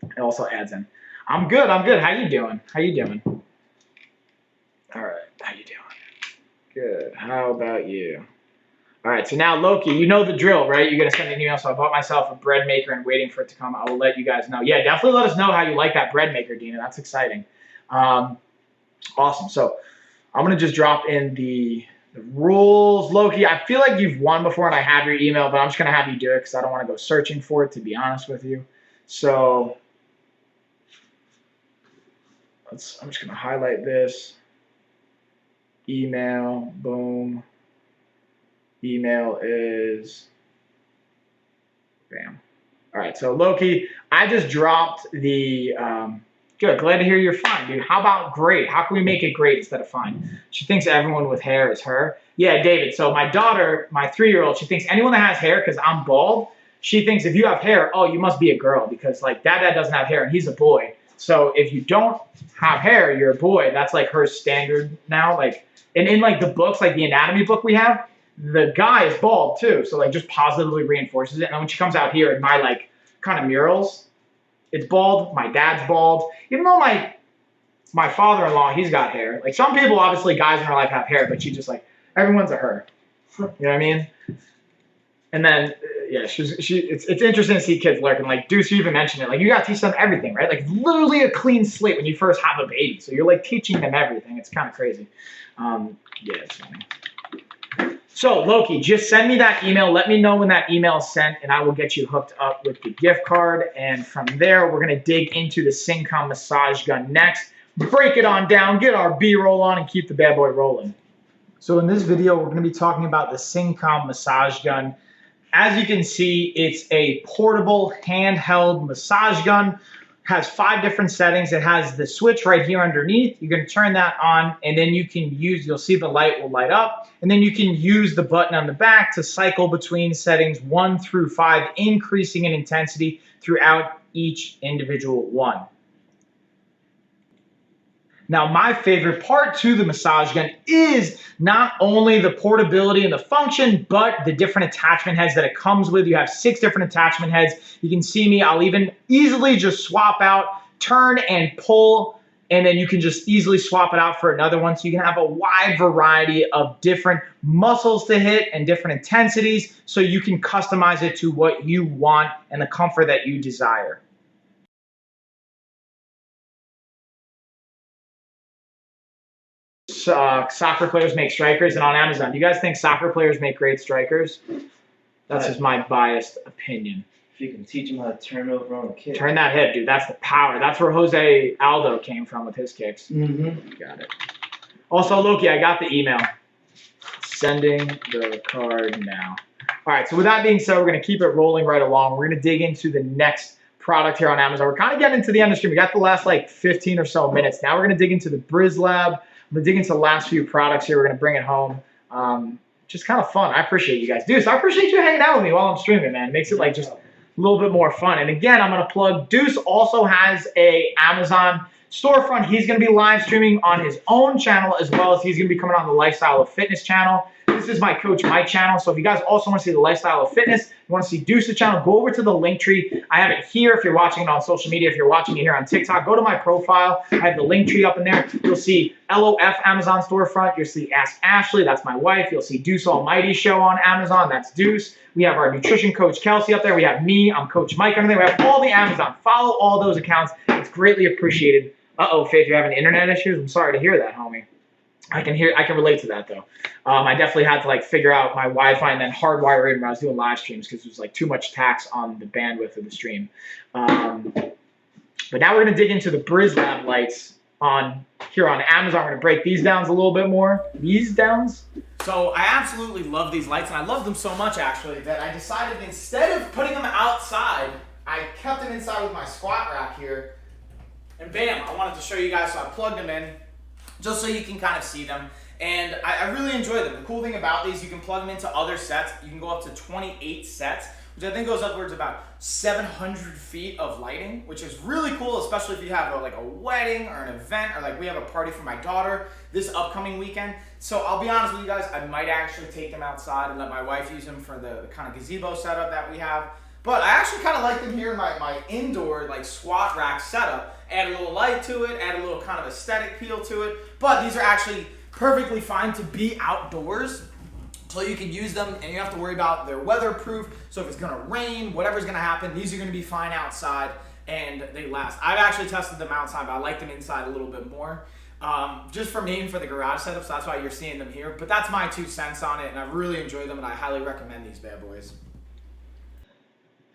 It also adds in. I'm good. How you doing? All right. How you doing? Good. How about you? All right. So now, Loki, you know the drill, right? You're going to send an email. So I bought myself a bread maker and waiting for it to come. I will let you guys know. Yeah, definitely let us know how you like that bread maker, Dina. That's exciting. Awesome. So I'm going to just drop in the rules. Loki, I feel like you've won before and I have your email, but I'm just going to have you do it because I don't want to go searching for it, to be honest with you. So I'm just going to highlight this. Email, boom. Email is, bam. All right, so Loki, I just dropped the, good, glad to hear you're fine, dude. How about great? How can we make it great instead of fine? She thinks everyone with hair is her. Yeah, David, so my daughter, my 3-year-old, she thinks anyone that has hair, because I'm bald, she thinks if you have hair, oh, you must be a girl, because like dad doesn't have hair and he's a boy. So if you don't have hair, you're a boy. That's like her standard now. Like, and in like the books, like the anatomy book we have, the guy is bald too. So like just positively reinforces it. And then when she comes out here in my like kind of murals, it's bald. My dad's bald. Even though my father-in-law, he's got hair. Like some people, obviously guys in her life have hair, but she just like, everyone's a her. You know what I mean? And then, yeah, it's interesting to see kids lurking. Like Deuce, you even mentioned it. Like you got to teach them everything, right? Like literally a clean slate when you first have a baby. So you're like teaching them everything. It's kind of crazy. Yeah, it's funny. So Loki, just send me that email. Let me know when that email is sent, and I will get you hooked up with the gift card. And from there, we're gonna dig into the Syncom massage gun next. Break it on down, get our B-roll on, and keep the bad boy rolling. So in this video, we're gonna be talking about the Syncom massage gun. As you can see, it's a portable handheld massage gun. Has 5 different settings. It has the switch right here underneath. You're going to turn that on, and then you can use, you'll see the light will light up, and then you can use the button on the back to cycle between settings 1 through 5, increasing in intensity throughout each individual one. Now, my favorite part to the massage gun is not only the portability and the function, but the different attachment heads that it comes with. You have 6 different attachment heads. You can see me, I'll even easily just swap out, turn and pull, and then you can just easily swap it out for another one. So you can have a wide variety of different muscles to hit and different intensities, so you can customize it to what you want and the comfort that you desire. Soccer players make strikers, and on Amazon. Do you guys think soccer players make great strikers? That's just my biased opinion. If you can teach them how to turn over on a kick. Turn that hip, dude. That's the power. That's where Jose Aldo came from with his kicks. Mm-hmm. Got it. Also, Loki, I got the email. Sending the card now. All right, so with that being said, we're going to keep it rolling right along. We're going to dig into the next product here on Amazon. We're kind of getting into the end of the stream. We got the last like 15 or so minutes. Now we're going to dig into the Briz Lab. I'm going to dig into the last few products here. We're going to bring it home. Just kind of fun. I appreciate you guys. Deuce, I appreciate you hanging out with me while I'm streaming, man. It makes it like just a little bit more fun. And again, I'm going to plug, Deuce also has a Amazon storefront. He's going to be live streaming on his own channel, as well as he's going to be coming on the Lifestyle of Fitness channel. This is my Coach Mike channel. So if you guys also want to see the Lifestyle of Fitness, you want to see Deuce's channel, go over to the link tree. I have it here if you're watching it on social media. If you're watching it here on TikTok, go to my profile. I have the link tree up in there. You'll see LOF Amazon storefront. You'll see Ask Ashley. That's my wife. You'll see Deuce Almighty show on Amazon. That's Deuce. We have our nutrition coach, Kelsey, up there. We have me. I'm Coach Mike under there. We have all the Amazon. Follow all those accounts. It's greatly appreciated. Uh-oh, Faith, you're having internet issues? I'm sorry to hear that, homie. I can relate to that though. I definitely had to like figure out my Wi-Fi and then hardwire it when I was doing live streams because it was like too much tax on the bandwidth of the stream. But now we're gonna dig into the Briz Lab lights here on Amazon. We're gonna break these down a little bit more. These downs. So I absolutely love these lights, and I love them so much actually that I decided instead of putting them outside, I kept them inside with my squat rack here. And bam, I wanted to show you guys, so I plugged them in just so you can kind of see them. And I really enjoy them. The cool thing about these, you can plug them into other sets. You can go up to 28 sets, which I think goes upwards about 700 feet of lighting, which is really cool, especially if you have like a wedding or an event, or like we have a party for my daughter this upcoming weekend. So I'll be honest with you guys, I might actually take them outside and let my wife use them for the kind of gazebo setup that we have. But I actually kind of like them here in my indoor like squat rack setup. Add a little light to it, add a little kind of aesthetic feel to it. But these are actually perfectly fine to be outdoors. So you can use them and you don't have to worry about they're weatherproof. So if it's gonna rain, whatever's gonna happen, these are gonna be fine outside and they last. I've actually tested them outside, but I like them inside a little bit more. Just for me and for the garage setup, so that's why you're seeing them here. But that's my 2 cents on it, and I really enjoy them, and I highly recommend these bad boys.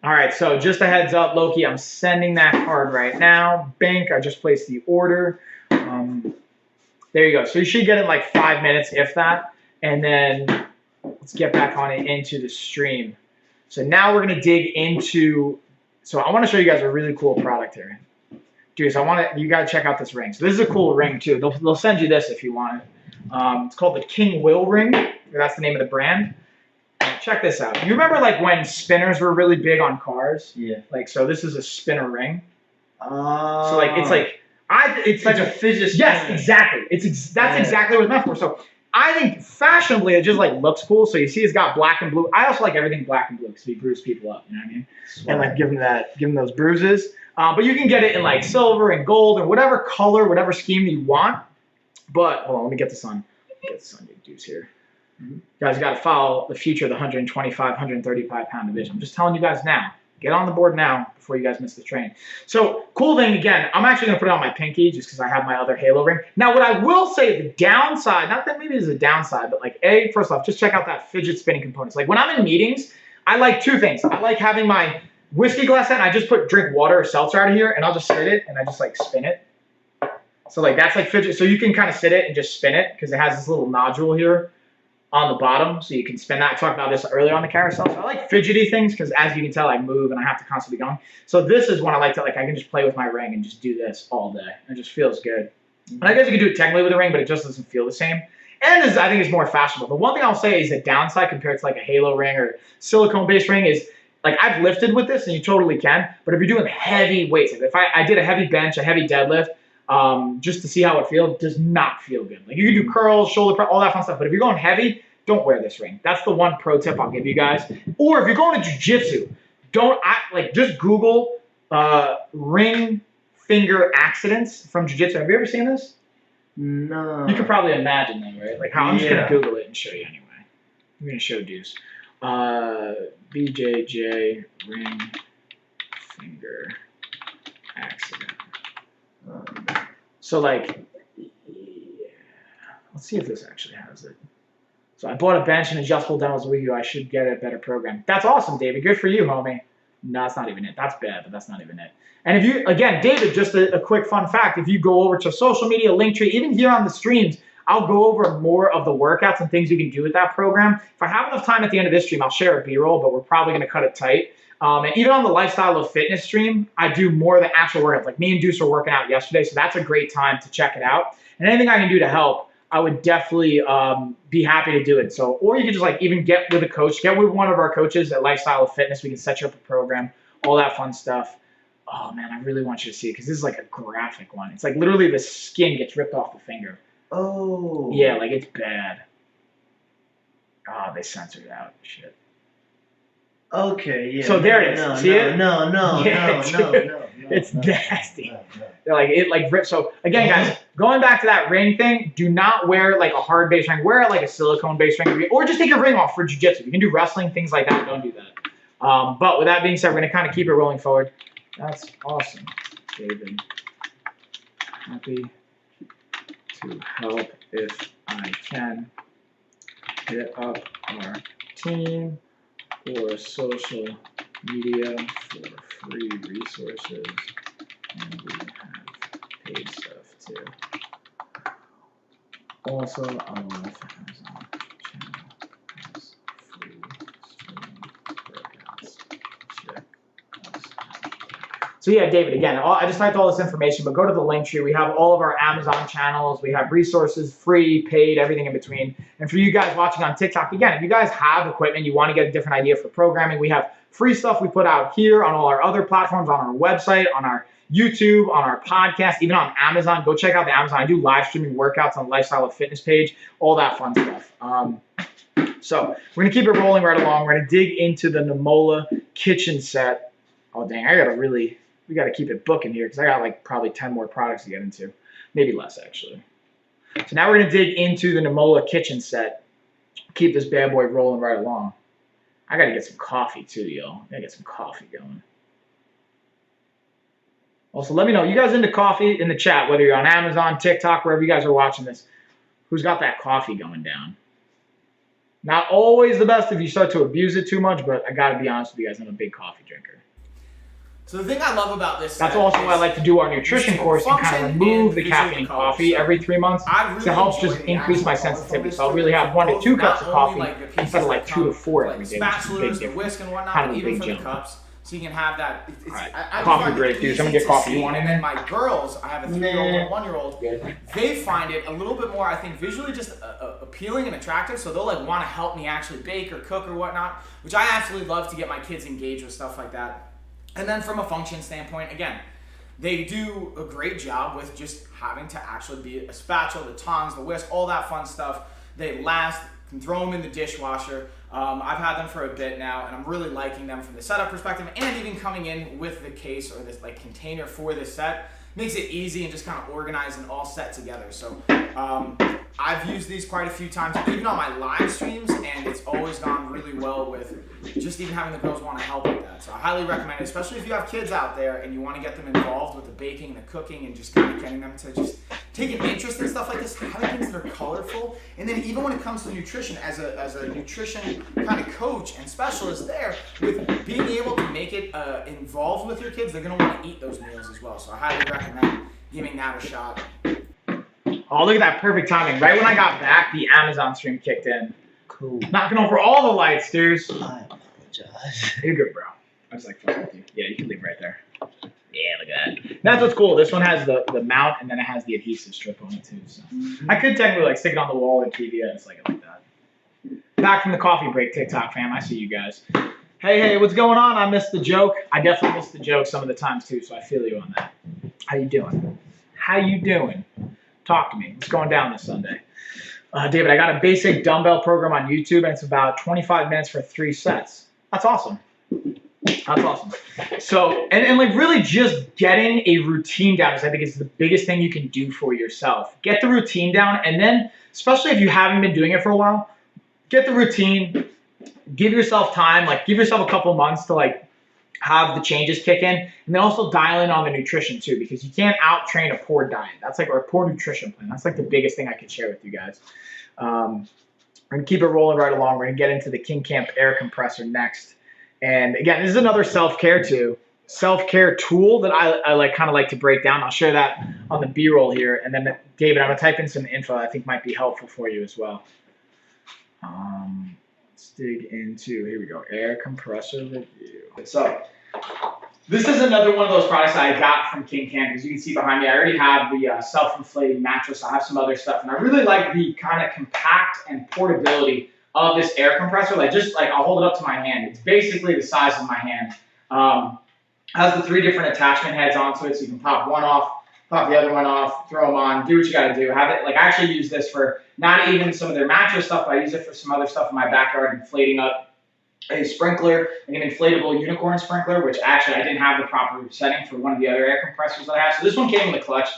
All right, so just a heads up, Loki, I'm sending that card right now. Bank, I just placed the order. There you go. So you should get it in like 5 minutes, if that. And then let's get back on it into the stream. So now we're gonna dig into, so I wanna show you guys a really cool product here. Dude, so you gotta check out this ring. So this is a cool ring too. They'll send you this if you want it. It's called the King Will ring. That's the name of the brand. Check this out. You remember like when spinners were really big on cars? Yeah. Like, so this is a spinner ring. Oh. So like, it's like a fidget spinner. Yes, exactly. That's exactly what it's meant for. So I think fashionably it just like looks cool. So you see it's got black and blue. I also like everything black and blue because we bruise people up, you know what I mean? And like give them those bruises. But you can get it in like silver and gold and whatever color, whatever scheme you want. But hold on, let me get this on. Get this on big dudes here. You guys got to follow the future of the 125, 135 pound division. I'm just telling you guys now. Get on the board now before you guys miss the train. So cool thing, again, I'm actually going to put it on my pinky just because I have my other Halo ring. Now, what I will say, the downside, not that maybe there's a downside, but like, first off, just check out that fidget spinning components. Like when I'm in meetings, I like 2 things. I like having my whiskey glass and I just drink water or seltzer out of here and I'll just sit it and I just like spin it. So like that's like fidget. So you can kind of sit it and just spin it because it has this little nodule here on the bottom, so you can spin that. I talked about this earlier on the carousel. So I like fidgety things because as you can tell, I move and I have to constantly be going. So this is one I like to, like I can just play with my ring and just do this all day. It just feels good. And I guess you can do it technically with a ring, but it just doesn't feel the same. And I think it's more fashionable. The one thing I'll say is the downside compared to like a Halo ring or silicone-based ring is, like I've lifted with this and you totally can, but if you're doing heavy weights, like if I did a heavy bench, a heavy deadlift, just to see how it feels, does not feel good. Like you can do curls, shoulder press, all that fun stuff, but if you're going heavy, don't wear this ring. That's the one pro tip I'll give you guys. Or if you're going to jiu-jitsu, just Google ring finger accidents from jiu-jitsu. Have you ever seen this? No. You could probably imagine them, right? Like I'm just gonna Google it and show you anyway. I'm gonna show Deuce. BJJ ring finger accident. So like, yeah. Let's see if this actually has it. So I bought a bench and adjustable dumbbells a week ago. I should get a better program. That's awesome, David. Good for you, homie. No, that's not even it. That's bad, but that's not even it. And if you, again, David, just a quick fun fact. If you go over to social media, Linktree, even here on the streams, I'll go over more of the workouts and things you can do with that program. If I have enough time at the end of this stream, I'll share a B-roll, but we're probably going to cut it tight. And even on the Lifestyle of Fitness stream, I do more of the actual workouts. Like me and Deuce were working out yesterday, so that's a great time to check it out. And anything I can do to help, I would definitely be happy to do it. So, or you can just like even get with a coach, get with one of our coaches at Lifestyle of Fitness. We can set you up a program, all that fun stuff. Oh man, I really want you to see it because this is like a graphic one. It's like literally the skin gets ripped off the finger. Oh. Yeah, like it's bad. Oh, they censored it out. Shit. Okay, yeah. So there it is. See it? No. It's nasty. They're like it like rips. So again, guys, going back to that ring thing, do not wear like a hard base ring. Wear like a silicone base ring, or just take your ring off for jiu-jitsu. You can do wrestling, things like that. Don't do that. But with that being said, we're gonna kind of keep it rolling forward. That's awesome, David. Happy to help if I can. Hit up our team or social media for free resources, and we have paid stuff too. Also, our Amazon channel has free streaming workouts. Check us out. So yeah, David, again, I just typed all this information, but go to the link tree. We have all of our Amazon channels. We have resources, free, paid, everything in between. And for you guys watching on TikTok, again, if you guys have equipment, you want to get a different idea for programming, we have free stuff we put out here on all our other platforms, on our website, on our YouTube, on our podcast, even on Amazon. Go check out the Amazon. I do live streaming workouts on the Lifestyle of Fitness page, all that fun stuff. So we're going to keep it rolling right along. We're going to dig into the Namola kitchen set. Oh, dang, we got to keep it booking here because I got like probably 10 more products to get into. Maybe less, actually. So now we're going to dig into the Namola kitchen set. Keep this bad boy rolling right along. I got to get some coffee too, yo. I got to get some coffee going. Also, let me know. You guys into coffee in the chat, whether you're on Amazon, TikTok, wherever you guys are watching this. Who's got that coffee going down? Not always the best if you start to abuse it too much, but I got to be honest with you guys, I'm a big coffee drinker. So the thing I love about this That's also why I like to do our nutrition course and kind of remove the caffeine in coffee every 3 months. It helps just increase my sensitivity. So I'll really have 1 to 2 cups of coffee instead of like 2 to 4 every day, which is a big difference. Kind of a big jump. So you can have that. Coffee break, dude. Someone get coffee. You want it? And then my girls, I have a 3-year-old and a 1-year-old. They find it a little bit more, I think, visually just appealing and attractive. So they'll like want to help me actually bake or cook or whatnot, which I absolutely love to get my kids engaged with stuff like that. And then from a function standpoint, again, they do a great job with just having to actually be a spatula, the tongs, the whisk, all that fun stuff. They last. Can throw them in the dishwasher. I've had them for a bit now, and I'm really liking them from the setup perspective, and even coming in with the case or this like container for this set makes it easy and just kind of organized and all set together. So I've used these quite a few times, even on my live streams, and it's always gone really well with just even having the girls want to help with that. So I highly recommend it, especially if you have kids out there and you want to get them involved with the baking and the cooking and just kind of getting them to just take an interest in stuff like this, having things that are colorful. And then even when it comes to nutrition, as a nutrition kind of coach and specialist there, with being able to make it involved with your kids, they're going to want to eat those meals as well. So I highly recommend giving that a shot. Oh, look at that perfect timing. Right when I got back, the Amazon stream kicked in. Cool. Knocking over all the lights, dudes. I apologize. You're good, bro. I was like, fuck with you. Yeah, you can leave right there. Yeah, look at that. That's what's cool. This one has the mount, and then it has the adhesive strip on it, too. So I could technically like stick it on the wall or TV and it's like that. Back from the coffee break, TikTok fam. I see you guys. Hey, what's going on? I missed the joke. I definitely missed the joke some of the times, too, so I feel you on that. How you doing? How you doing? Talk to me. What's going down this Sunday? David, I got a basic dumbbell program on YouTube, and it's about 25 minutes for 3 sets. That's awesome. That's awesome. So, and like really just getting a routine down is, I think, is the biggest thing you can do for yourself. Get the routine down, and then, especially if you haven't been doing it for a while, get the routine, give yourself time, like give yourself a couple months to like have the changes kick in, and then also dial in on the nutrition too, because you can't out-train a poor diet. That's like, or a poor nutrition plan. That's like the biggest thing I could share with you guys. We're gonna keep it rolling right along. We're gonna get into the King Camp air compressor next. And again, this is another self-care tool that I like kind of like to break down. I'll share that on the B-roll here. And then David, I'm gonna type in some info I think might be helpful for you as well. Let's dig into, here we go, air compressor review. So this is another one of those products I got from King Camp. As you can see behind me, I already have the self-inflating mattress. I have some other stuff, and I really like the kind of compact and portability of this air compressor. Like I'll hold it up to my hand. It's basically the size of my hand. Has the 3 different attachment heads onto it, so you can pop one off, pop the other one off, throw them on, do what you got to do. Have it, like I actually use this for not even some of their mattress stuff, but I use it for some other stuff in my backyard, inflating up a sprinkler, like an inflatable unicorn sprinkler, which actually I didn't have the proper setting for one of the other air compressors that I have. So this one came with a clutch.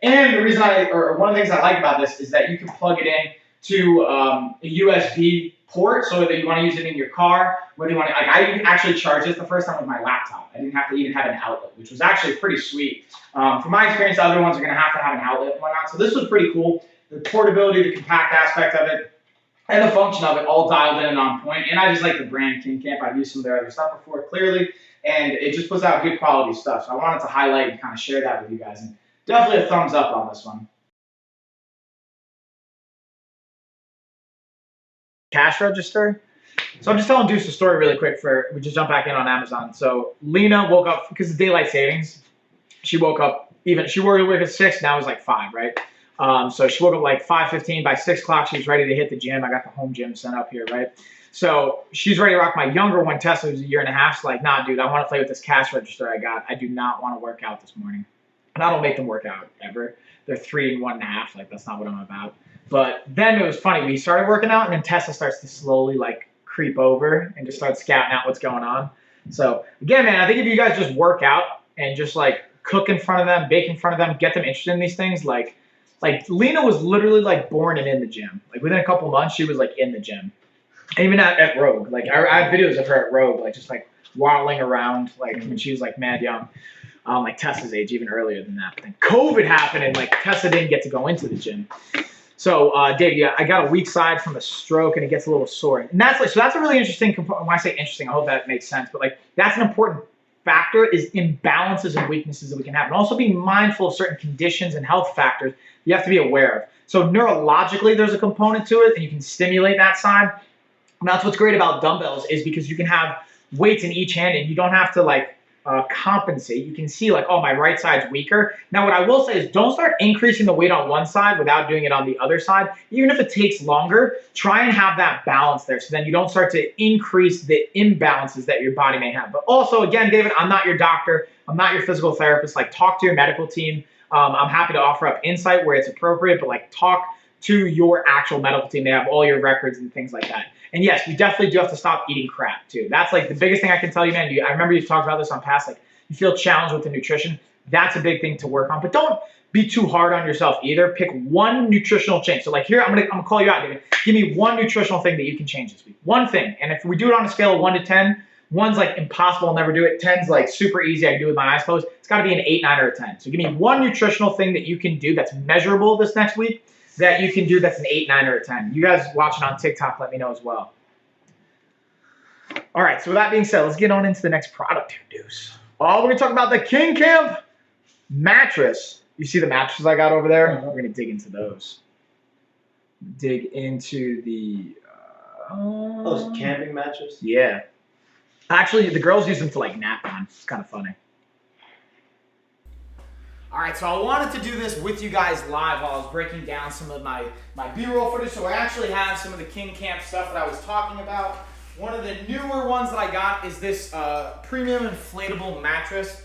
And the reason one of the things I like about this is that you can plug it in to a USB port, so whether you want to use it in your car, whether you want to, like I actually charged this the first time with my laptop. I didn't have to even have an outlet, which was actually pretty sweet. From my experience, the other ones are going to have an outlet and whatnot. So this was pretty cool. The portability, the compact aspect of it, and the function of it all dialed in and on point. And I just like the brand King Camp. I've used some of their other stuff before, clearly, and it just puts out good quality stuff. So I wanted to highlight and kind of share that with you guys. And definitely a thumbs up on this one. Cash register. So I'm just telling Deuce a story really quick we just jump back in on Amazon. So Lena woke up because of daylight savings. She woke up she worked at 6, now it's like 5, right? So she woke up like 5:15. By 6 o'clock, she was ready to hit the gym. I got the home gym set up here, right? So she's ready to rock. My younger one, Tessa, who's 1.5 years, she's like, nah, dude, I want to play with this cash register I got. I do not want to work out this morning. And I don't make them work out ever. They're 3 and 1.5. Like, that's not what I'm about. But then it was funny. We started working out, and then Tessa starts to slowly, like, creep over and just start scouting out what's going on. So, again, man, I think if you guys just work out and just, like, cook in front of them, bake in front of them, get them interested in these things, like Lena was literally, like, born and in the gym. Like, within a couple months, she was, like, in the gym. And even at Rogue. Like, I have videos of her at Rogue, like, just, like, waddling around, like, when she was, like, mad young. Like Tessa's age, even earlier than that. But then COVID happened, and like Tessa didn't get to go into the gym. So, Dave, yeah, I got a weak side from a stroke, and it gets a little sore. And that's like, so that's a really interesting component. When I say interesting, I hope that makes sense. But like, that's an important factor is imbalances and weaknesses that we can have, and also being mindful of certain conditions and health factors you have to be aware of. So neurologically, there's a component to it, and you can stimulate that side. And that's what's great about dumbbells is because you can have weights in each hand, and you don't have to like compensate. You can see like, oh, my right side's weaker. Now, what I will say is don't start increasing the weight on one side without doing it on the other side. Even if it takes longer, try and have that balance there so then you don't start to increase the imbalances that your body may have. But also, again, David, I'm not your doctor. I'm not your physical therapist. Like, talk to your medical team. I'm happy to offer up insight where it's appropriate, but like talk to your actual medical team. They have all your records and things like that. And yes, you definitely do have to stop eating crap too. That's like the biggest thing I can tell you, man. I remember you've talked about this on past, like you feel challenged with the nutrition. That's a big thing to work on, but don't be too hard on yourself either. Pick one nutritional change. So like here, I'm gonna call you out, David. Give me one nutritional thing that you can change this week. One thing. And if we do it on a scale of 1 to 10, 1's like impossible, I'll never do it. 10's like super easy, I can do it with my eyes closed. It's gotta be an 8, 9, or a 10. So give me one nutritional thing that you can do that's measurable this next week that you can do that's an 8, 9, or a 10. You guys watching on TikTok, let me know as well. All right, so with that being said, let's get on into the next product here, Deuce. Oh, we're going to talk about the King Camp mattress. You see the mattresses I got over there? We're going to dig into those. Dig into the... those camping mattresses? Yeah. Actually, the girls use them to, like, nap on. It's kind of funny. All right, so I wanted to do this with you guys live while I was breaking down some of my B-roll footage. So I actually have some of the King Camp stuff that I was talking about. One of the newer ones that I got is this premium inflatable mattress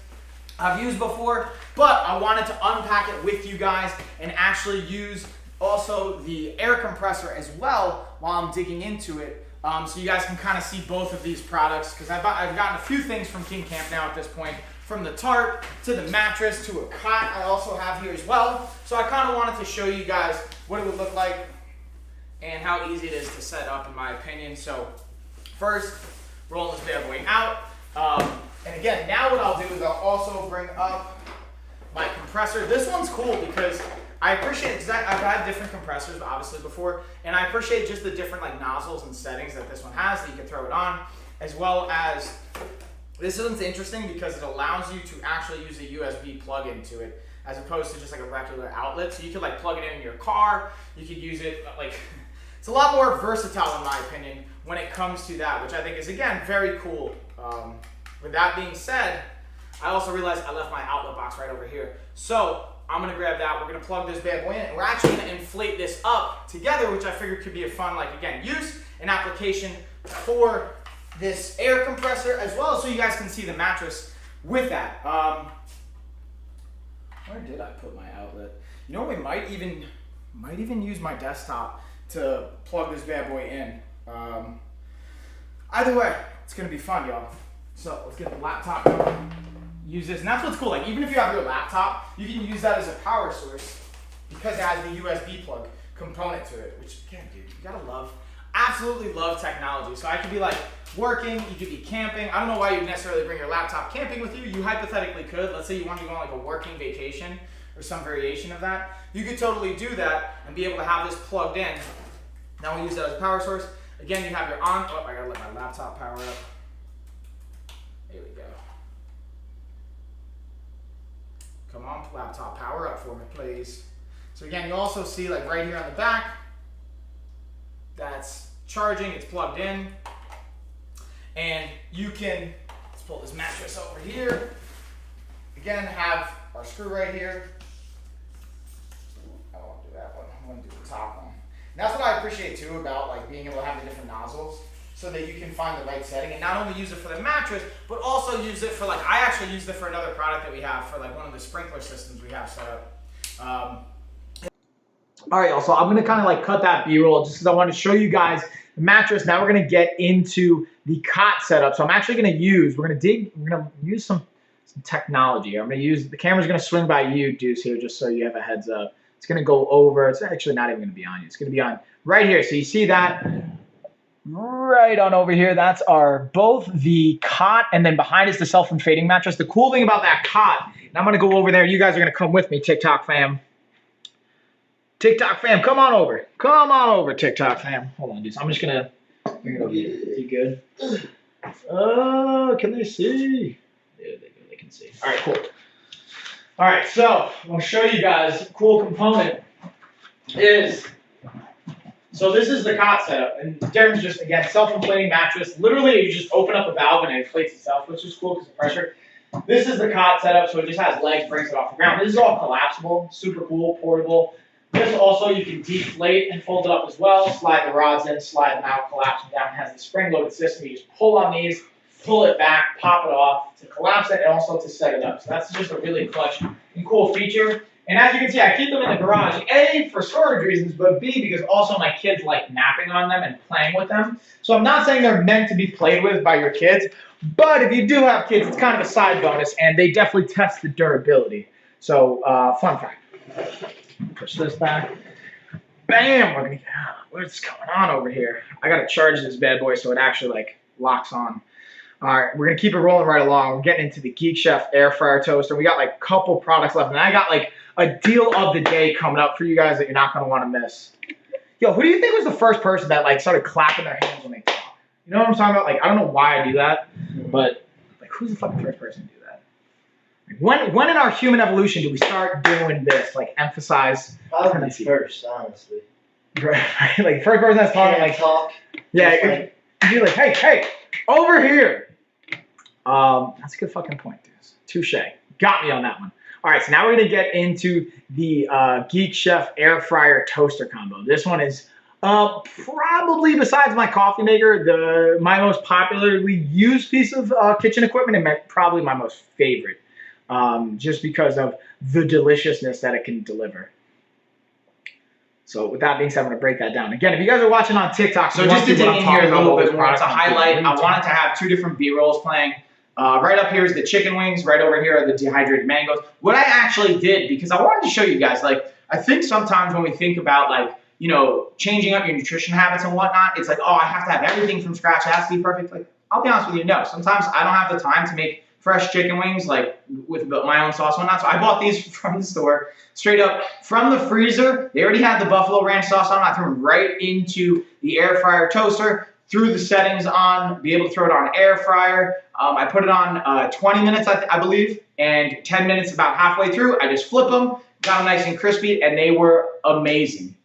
I've used before, but I wanted to unpack it with you guys and actually use also the air compressor as well while I'm digging into it. So you guys can kind of see both of these products because I've gotten a few things from King Camp now at this point. From the tarp to the mattress to a cot I also have here as well. So I kind of wanted to show you guys what it would look like and how easy it is to set up in my opinion. So first, rolling this bad boy out. And again, now what I'll do is I'll also bring up my compressor. This one's cool because I appreciate, because I've had different compressors obviously before, and I appreciate just the different like nozzles and settings that this one has that you can throw it on, as well as this one's interesting because it allows you to actually use a USB plug into it as opposed to just like a regular outlet. So you could like plug it in your car, you could use it like, it's a lot more versatile in my opinion when it comes to that, which I think is again, very cool. With that being said, I also realized I left my outlet box right over here. So I'm gonna grab that, we're gonna plug this bad boy in, and we're actually gonna inflate this up together, which I figured could be a fun, like again, use and application for this air compressor as well, so you guys can see the mattress with that. Where did I put my outlet? You know, we might even use my desktop to plug this bad boy in. Either way, it's gonna be fun, y'all. So let's get the laptop going. Use this, and that's what's cool. Like even if you have your laptop, you can use that as a power source because it has the USB plug component to it. Which again, dude, you gotta love. Absolutely love technology. So I could be like working, you could be camping. I don't know why you'd necessarily bring your laptop camping with you. You hypothetically could. Let's say you want to go on like a working vacation or some variation of that. You could totally do that and be able to have this plugged in. Now we use that as a power source. Again, you have your on. Oh, I gotta let my laptop power up. There we go. Come on, laptop, power up for me, please. So again, you also see like right here on the back, that's charging, it's plugged in. And you can, let's pull this mattress over here. Again, have our screw right here. I don't want to do that one. I want to do the top one. And that's what I appreciate too about like being able to have the different nozzles so that you can find the right setting and not only use it for the mattress, but also use it for like, I actually used it for another product that we have for like one of the sprinkler systems we have set up. All right, y'all, so I'm gonna kind of like cut that B-roll just because I want to show you guys the mattress. Now we're gonna get into the cot setup. So I'm actually gonna use, we're gonna use some technology. I'm gonna use, the camera's gonna swing by you, Deuce, here, just so you have a heads up. It's gonna go over, it's actually not even gonna be on you. It's gonna be on right here. So you see that right on over here, that's our, both the cot and then behind is the self-inflating mattress. The cool thing about that cot, and I'm gonna go over there, you guys are gonna come with me, TikTok fam. TikTok fam, come on over. Come on over, TikTok fam. Hold on, dude. I'm just gonna bring it over here. You good? Oh, can they see? Yeah, they can see. All right, cool. All right, so I'm gonna show you guys a cool component is, so this is the cot setup. And Darren's just, again, self-inflating mattress. Literally, you just open up a valve and it inflates itself, which is cool because of pressure. This is the cot setup, so it just has legs, brings it off the ground. This is all collapsible, super cool, portable. This also, you can deflate and fold it up as well, slide the rods in, slide them out, collapse them down. It has the spring-loaded system. You just pull on these, pull it back, pop it off to collapse it, and also to set it up. So that's just a really clutch and cool feature. And as you can see, I keep them in the garage, A, for storage reasons, but B, because also my kids like napping on them and playing with them. So I'm not saying they're meant to be played with by your kids, but if you do have kids, it's kind of a side bonus, and they definitely test the durability. So, fun fact. Push this back. Bam! We're gonna, what's going on over here? I gotta charge this bad boy so it actually like locks on. All right, we're gonna keep it rolling right along. We're getting into the Geek Chef air fryer toaster. We got like a couple products left, and I got like a deal of the day coming up for you guys that you're not gonna want to miss. Yo, who do you think was the first person that like started clapping their hands when they talk? You know what I'm talking about? Like, I don't know why I do that, but like, who's the fucking first person to do that? When in our human evolution do we start doing this? Like, emphasize. I'll be first, honestly. Right, like first person that's talking, like talk. Yeah, you're like, hey, over here. That's a good fucking point, dude. Touche. Got me on that one. All right, so now we're gonna get into the Geek Chef air fryer toaster combo. This one is probably, besides my coffee maker, my most popularly used piece of kitchen equipment, and probably my most favorite. Just because of the deliciousness that it can deliver. So with that being said, I'm going to break that down. Again, if you guys are watching on TikTok, so just to dig in here a little bit more, to highlight, I wanted to have two different B-rolls playing. Right up here is the chicken wings. Right over here are the dehydrated mangoes. What I actually did, because I wanted to show you guys, like, I think sometimes when we think about, like, you know, changing up your nutrition habits and whatnot, it's like, oh, I have to have everything from scratch. It has to be perfect. Like, I'll be honest with you, no. Sometimes I don't have the time to make fresh chicken wings, like with my own sauce and whatnot. So I bought these from the store, straight up from the freezer. They already had the buffalo ranch sauce on. I threw them right into the air fryer toaster, threw the settings on, be able to throw it on air fryer. I put it on 20 minutes, I believe, and 10 minutes about halfway through. I just flip them, got them nice and crispy, and they were amazing.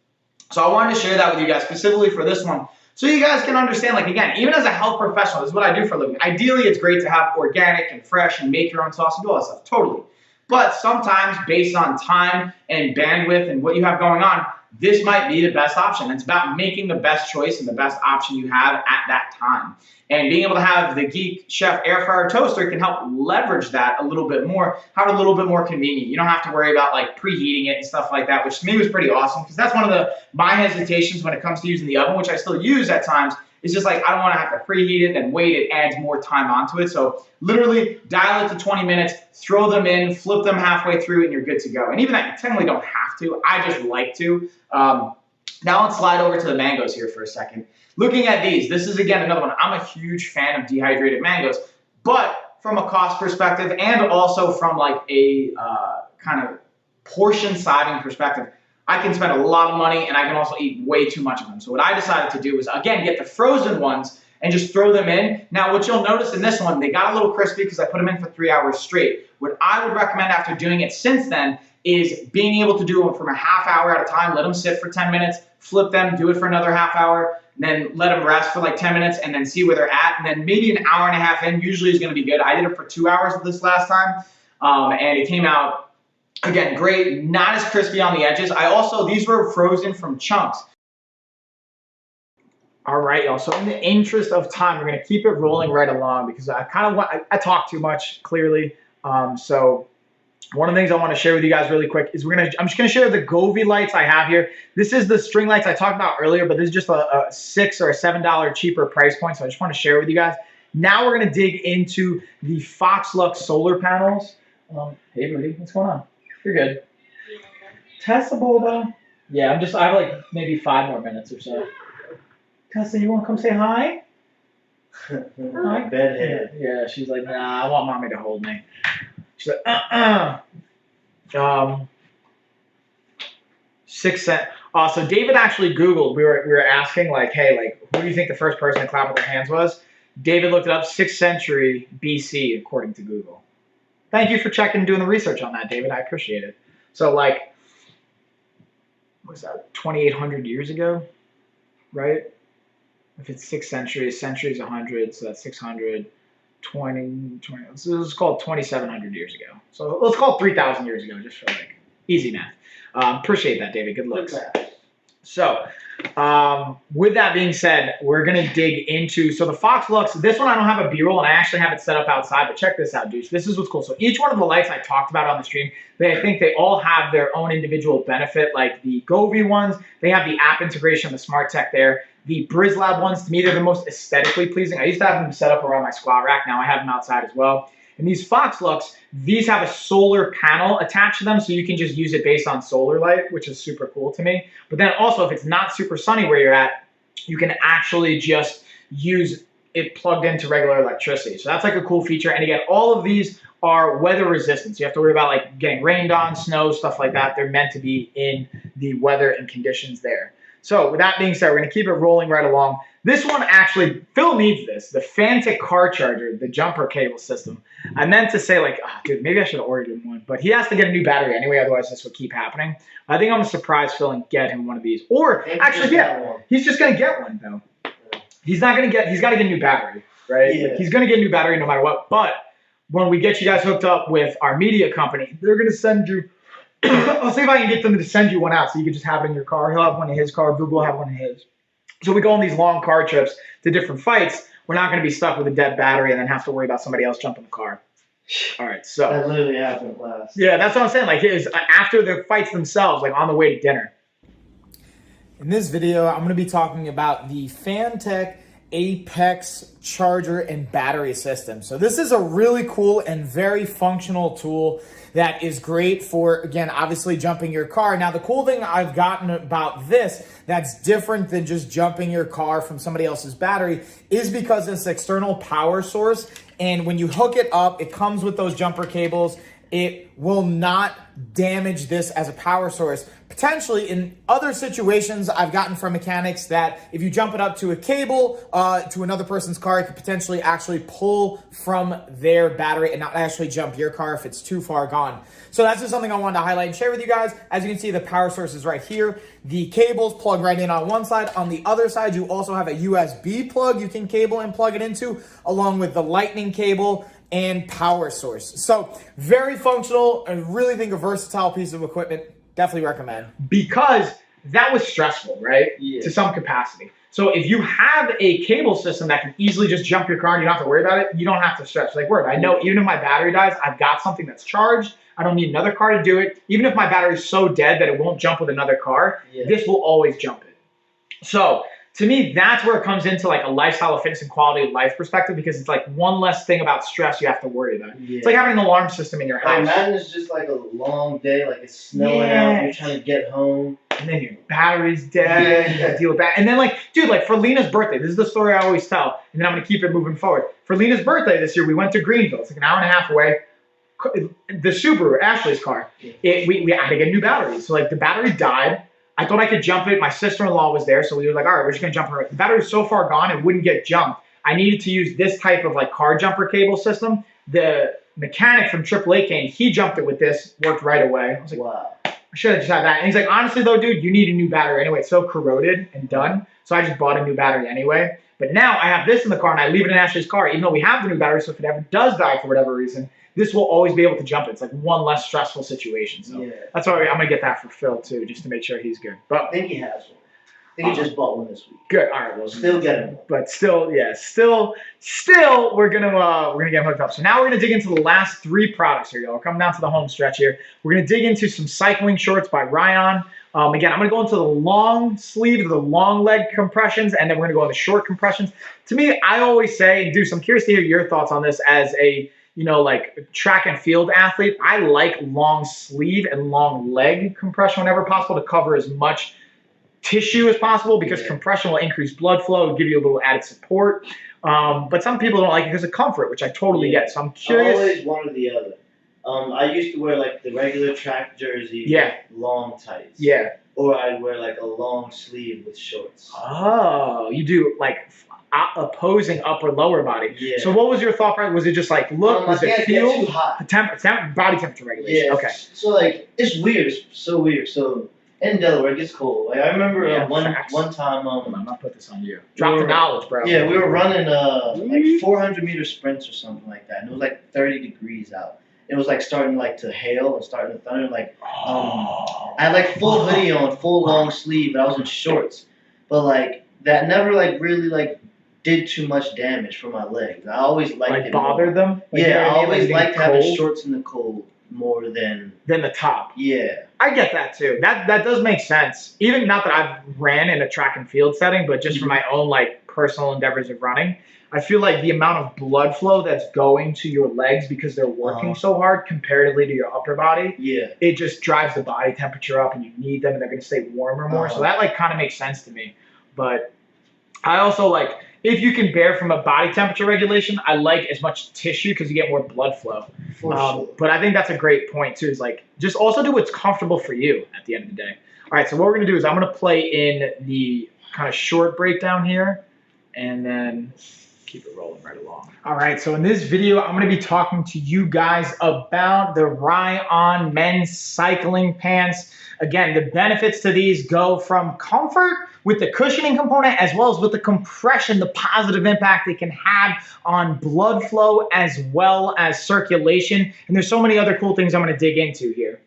So I wanted to share that with you guys specifically for this one, so you guys can understand, like, again, even as a health professional, this is what I do for a living. Ideally, it's great to have organic and fresh and make your own sauce and do all that stuff, totally. But sometimes, based on time and bandwidth and what you have going on, this might be the best option. It's about making the best choice and the best option you have at that time. And being able to have the Geek Chef air fryer toaster can help leverage that a little bit more, have it a little bit more convenient. You don't have to worry about like preheating it and stuff like that, which to me was pretty awesome, because that's one of my hesitations when it comes to using the oven, which I still use at times. It's just like, I don't want to have to preheat it and wait. It adds more time onto it. So literally dial it to 20 minutes, throw them in, flip them halfway through, and you're good to go. And even that, you technically don't have to. I just like to. Now let's slide over to the mangoes here for a second. Looking at these, this is again another one. I'm a huge fan of dehydrated mangoes, but from a cost perspective and also from like a kind of portion sizing perspective, I can spend a lot of money and I can also eat way too much of them. So what I decided to do was, again, get the frozen ones and just throw them in. Now, what you'll notice in this one, they got a little crispy because I put them in for 3 hours straight. What I would recommend after doing it since then is being able to do them from a half hour at a time, let them sit for 10 minutes, flip them, do it for another half hour, and then let them rest for like 10 minutes and then see where they're at. And then maybe an hour and a half in usually is going to be good. I did it for 2 hours this last time, and it came out, again, great, not as crispy on the edges. These were frozen from chunks. All right, y'all, so in the interest of time, we're going to keep it rolling right along because I kind of want, I talk too much, clearly. So one of the things I want to share with you guys really quick is I'm just going to share the Goldi lights I have here. This is the string lights I talked about earlier, but this is just a $6 or $7 cheaper price point, so I just want to share with you guys. Now we're going to dig into the Foxlux solar panels. Hey, Rudy, what's going on? You're good. Tessa Boba. Yeah, I have like maybe 5 more minutes or so. Tessa, you want to come say hi? Hi. Bedhead. Yeah, she's like, nah, I want mommy to hold me. She's like, 6 cents. So David actually Googled. We were asking like, hey, like, who do you think the first person to clap with their hands was? David looked it up, 6th century BC, according to Google. Thank you for checking and doing the research on that, David. I appreciate it. So like, what's that? 2,800 years ago, right? If it's 6th century, a century is 100, so that's 600, 20, so let's call it 2,700 years ago. So let's call it 3,000 years ago, just for like easy math. Appreciate that, David. Good looks. So with that being said, we're going to dig into, so the Foxlux, this one I don't have a B-roll and I actually have it set up outside, but check this out, dudes. This is what's cool. So each one of the lights I talked about on the stream, I think they all have their own individual benefit. Like the Goldi ones, they have the app integration, the smart tech there. The BrizzLab ones, to me, they're the most aesthetically pleasing. I used to have them set up around my squat rack. Now I have them outside as well. And these Foxlux, these have a solar panel attached to them, so you can just use it based on solar light, which is super cool to me. But then also, if it's not super sunny where you're at, you can actually just use it plugged into regular electricity. So that's like a cool feature. And again, all of these are weather resistant. So you have to worry about like getting rained on, snow, stuff like that. They're meant to be in the weather and conditions there. So with that being said, we're going to keep it rolling right along. This one actually, Phil needs this, the Fantic car charger, the jumper cable system. I meant to say like, oh, dude, maybe I should have ordered him one, but he has to get a new battery anyway, otherwise this would keep happening. I think I'm going to surprise Phil and get him one of these. Or actually, yeah, he's just going to get one though. He's not going to get, he's got to get a new battery, right? Yeah. Like, he's going to get a new battery no matter what. But when we get you guys hooked up with our media company, they're going to send you, I'll see if I can get them to send you one out so you can just have it in your car. He'll have one in his car. Google will have one in his. So we go on these long car trips to different fights. We're not going to be stuck with a dead battery and then have to worry about somebody else jumping the car. All right, so. That literally happened last. Yeah, that's what I'm saying. Like, it's after the fights themselves, like on the way to dinner. In this video, I'm going to be talking about the Fantic Apex charger and battery system. So this is a really cool and very functional tool that is great for, again, obviously jumping your car. Now, the cool thing I've gotten about this that's different than just jumping your car from somebody else's battery is because it's external power source. And when you hook it up, it comes with those jumper cables. It will not damage this as a power source. Potentially, in other situations, I've gotten from mechanics that if you jump it up to a cable to another person's car, it could potentially actually pull from their battery and not actually jump your car if it's too far gone. So that's just something I wanted to highlight and share with you guys. As you can see, the power source is right here. The cables plug right in on one side. On the other side, you also have a USB plug you can cable and plug it into, along with the lightning cable and power source. So very functional. I really think a versatile piece of equipment. Definitely recommend. Because that was stressful, right? Yeah. To some capacity. So if you have a cable system that can easily just jump your car and you don't have to worry about it, you don't have to stress. Like, word, I know even if my battery dies, I've got something that's charged. I don't need another car to do it. Even if my battery's so dead that it won't jump with another car, this will always jump it. So to me, that's where it comes into like a lifestyle of fitness and quality of life perspective, because it's like one less thing about stress you have to worry about. Yeah. It's like having an alarm system in your house. Imagine it's just like a long day, like it's snowing out, you're trying to get home. And then your battery's dead, you gotta deal with that. And then like, dude, like for Lena's birthday, this is the story I always tell, and then I'm gonna keep it moving forward. For Lena's birthday this year, we went to Greenville. It's like an hour and a half away. The Subaru, Ashley's car, we had to get new batteries. So like the battery died. I thought I could jump it. My sister-in-law was there, so we were like, all right, we're just gonna jump her. The battery was so far gone, it wouldn't get jumped. I needed to use this type of like car jumper cable system. The mechanic from AAA came, he jumped it with this, worked right away. I was like, wow. should have just had that. And he's like, honestly though, dude, you need a new battery anyway. It's so corroded and done. So I just bought a new battery anyway. But now I have this in the car and I leave it in Ashley's car, even though we have the new battery. So if it ever does die for whatever reason, this will always be able to jump it. It's like one less stressful situation. So that's why I'm going to get that for Phil too, just to make sure he's good. But I think he has one. I think he just bought one this week. Good. All right. Well, still get him. But still, yeah, still, we're gonna get him hooked up. So now we're gonna dig into the last 3 products here, y'all. We're coming down to the home stretch here. We're gonna dig into some cycling shorts by Ryan. Again, I'm gonna go into the long sleeve, the long leg compressions, and then we're gonna go into short compressions. To me, I always say, and Deuce, I'm curious to hear your thoughts on this as a like track and field athlete. I like long sleeve and long leg compression whenever possible to cover as much tissue as possible, because compression will increase blood flow, it'll give you a little added support. But some people don't like it because of comfort, which I totally get. So I'm curious. I always one or the other. I used to wear like the regular track jersey with long tights. Yeah. Or I'd wear like a long sleeve with shorts. Oh, you do like opposing upper lower body. Yeah. So what was your thought process? Was it just like look? Was it feel? Too hot. Body temperature regulation. Yeah. Okay. So like it's weird. It's so weird. So in Delaware, it gets cold. Like I remember one time. I'm not put this on you. Drop the knowledge, bro. Yeah, we were running like 400 meter sprints or something like that, and it was like 30 degrees out. It was like starting like to hail and starting to thunder. Like I had like full hoodie on, full long sleeve, but I was in shorts. But like that never like really like did too much damage for my legs. I always liked it. Bothered them? Like, yeah, I always liked having shorts in the cold more than the top. Yeah. I get that too. That does make sense. Even not that I've ran in a track and field setting, but just for my own like personal endeavors of running, I feel like the amount of blood flow that's going to your legs because they're working so hard comparatively to your upper body, it just drives the body temperature up, and you need them, and they're going to stay warmer more. So that like kind of makes sense to me. But I also like, if you can bear from a body temperature regulation, I like as much tissue because you get more blood flow. For sure. But I think that's a great point too, is like just also do what's comfortable for you at the end of the day. All right, so what we're going to do is I'm going to play in the kind of short breakdown here, and then keep it rolling right along. All right, so in this video, I'm going to be talking to you guys about the Ryan men's cycling pants. Again, the benefits to these go from comfort with the cushioning component, as well as with the compression, the positive impact it can have on blood flow as well as circulation. And there's so many other cool things I'm going to dig into here.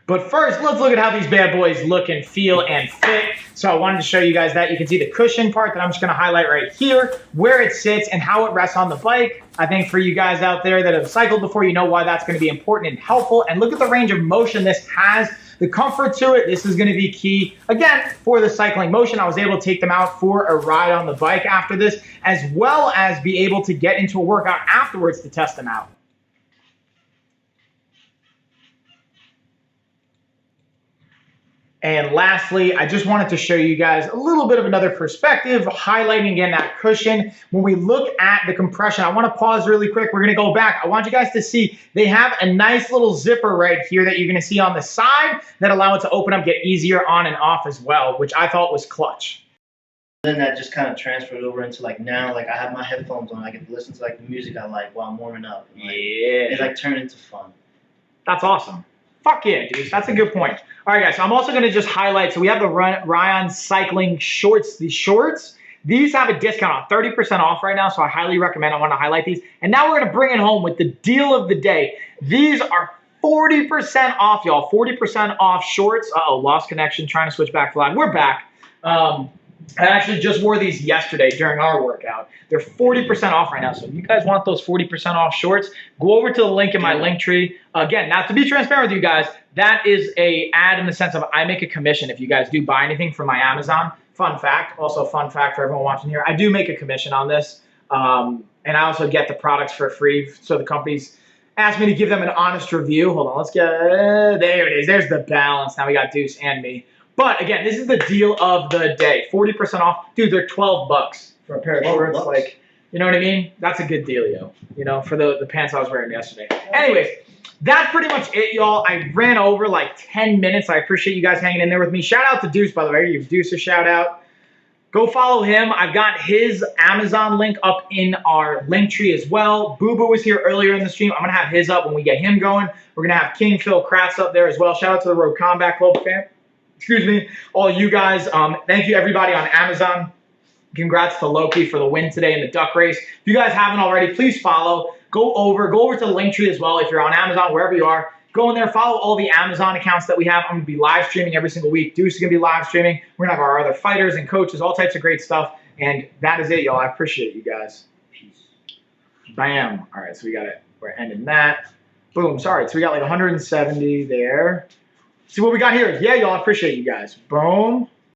But first, let's look at how these bad boys look and feel and fit. So I wanted to show you guys that. You can see the cushion part that I'm just going to highlight right here, where it sits and how it rests on the bike. I think for you guys out there that have cycled before, you know why that's going to be important and helpful. And look at the range of motion this has. The comfort to it, this is going to be key. Again, for the cycling motion, I was able to take them out for a ride on the bike after this, as well as be able to get into a workout afterwards to test them out. And lastly, I just wanted to show you guys a little bit of another perspective, highlighting again that cushion. When we look at the compression, I want to pause really quick. We're going to go back. I want you guys to see they have a nice little zipper right here that you're going to see on the side that allow it to open up, get easier on and off as well, which I thought was clutch. Then that just kind of transferred over into like now, like I have my headphones on. I get to listen to like the music I like while I'm warming up. Like, it like turned into fun. That's awesome. Fuck yeah, dude. That's a good point. All right, guys. So I'm also going to just highlight. So we have the Ryan cycling shorts. These shorts, these have a discount on 30% off right now. So I highly recommend. I want to highlight these. And now we're going to bring it home with the deal of the day. These are 40% off, y'all. 40% off shorts. Uh-oh, lost connection. Trying to switch back to live. We're back. I actually just wore these yesterday during our workout. They're 40% off right now. So if you guys want those 40% off shorts, go over to the link in my link tree. Again, now to be transparent with you guys, that is a ad in the sense of I make a commission if you guys do buy anything from my Amazon. Fun fact, also fun fact for everyone watching here, I do make a commission on this. And I also get the products for free. So the companies asked me to give them an honest review. Hold on, let's get, there it is. There's the balance. Now we got Deuce and me. But again, this is the deal of the day. 40% off. Dude, they're $12 for a pair of shorts. Like, you know what I mean? That's a good deal, yo. You know, for the pants I was wearing yesterday. Anyways, that's pretty much it, y'all. I ran over like 10 minutes. I appreciate you guys hanging in there with me. Shout out to Deuce, by the way. Give Deuce a shout out. Go follow him. I've got his Amazon link up in our link tree as well. Boo Boo was here earlier in the stream. I'm going to have his up when we get him going. We're going to have King Phil Kratz up there as well. Shout out to the Road Combat Club fam. Excuse me. All you guys. Thank you, everybody on Amazon. Congrats to Loki for the win today in the duck race. If you guys haven't already, please follow. Go over to the link tree as well if you're on Amazon, wherever you are. Go in there, follow all the Amazon accounts that we have. I'm going to be live streaming every single week. Deuce is going to be live streaming. We're going to have our other fighters and coaches, all types of great stuff. And that is it, y'all. I appreciate you guys. Peace. Bam. All right, so we got it. We're ending that. Boom. Sorry. So we got like 170 there. See what we got here? Yeah, y'all. I appreciate you guys. Boom.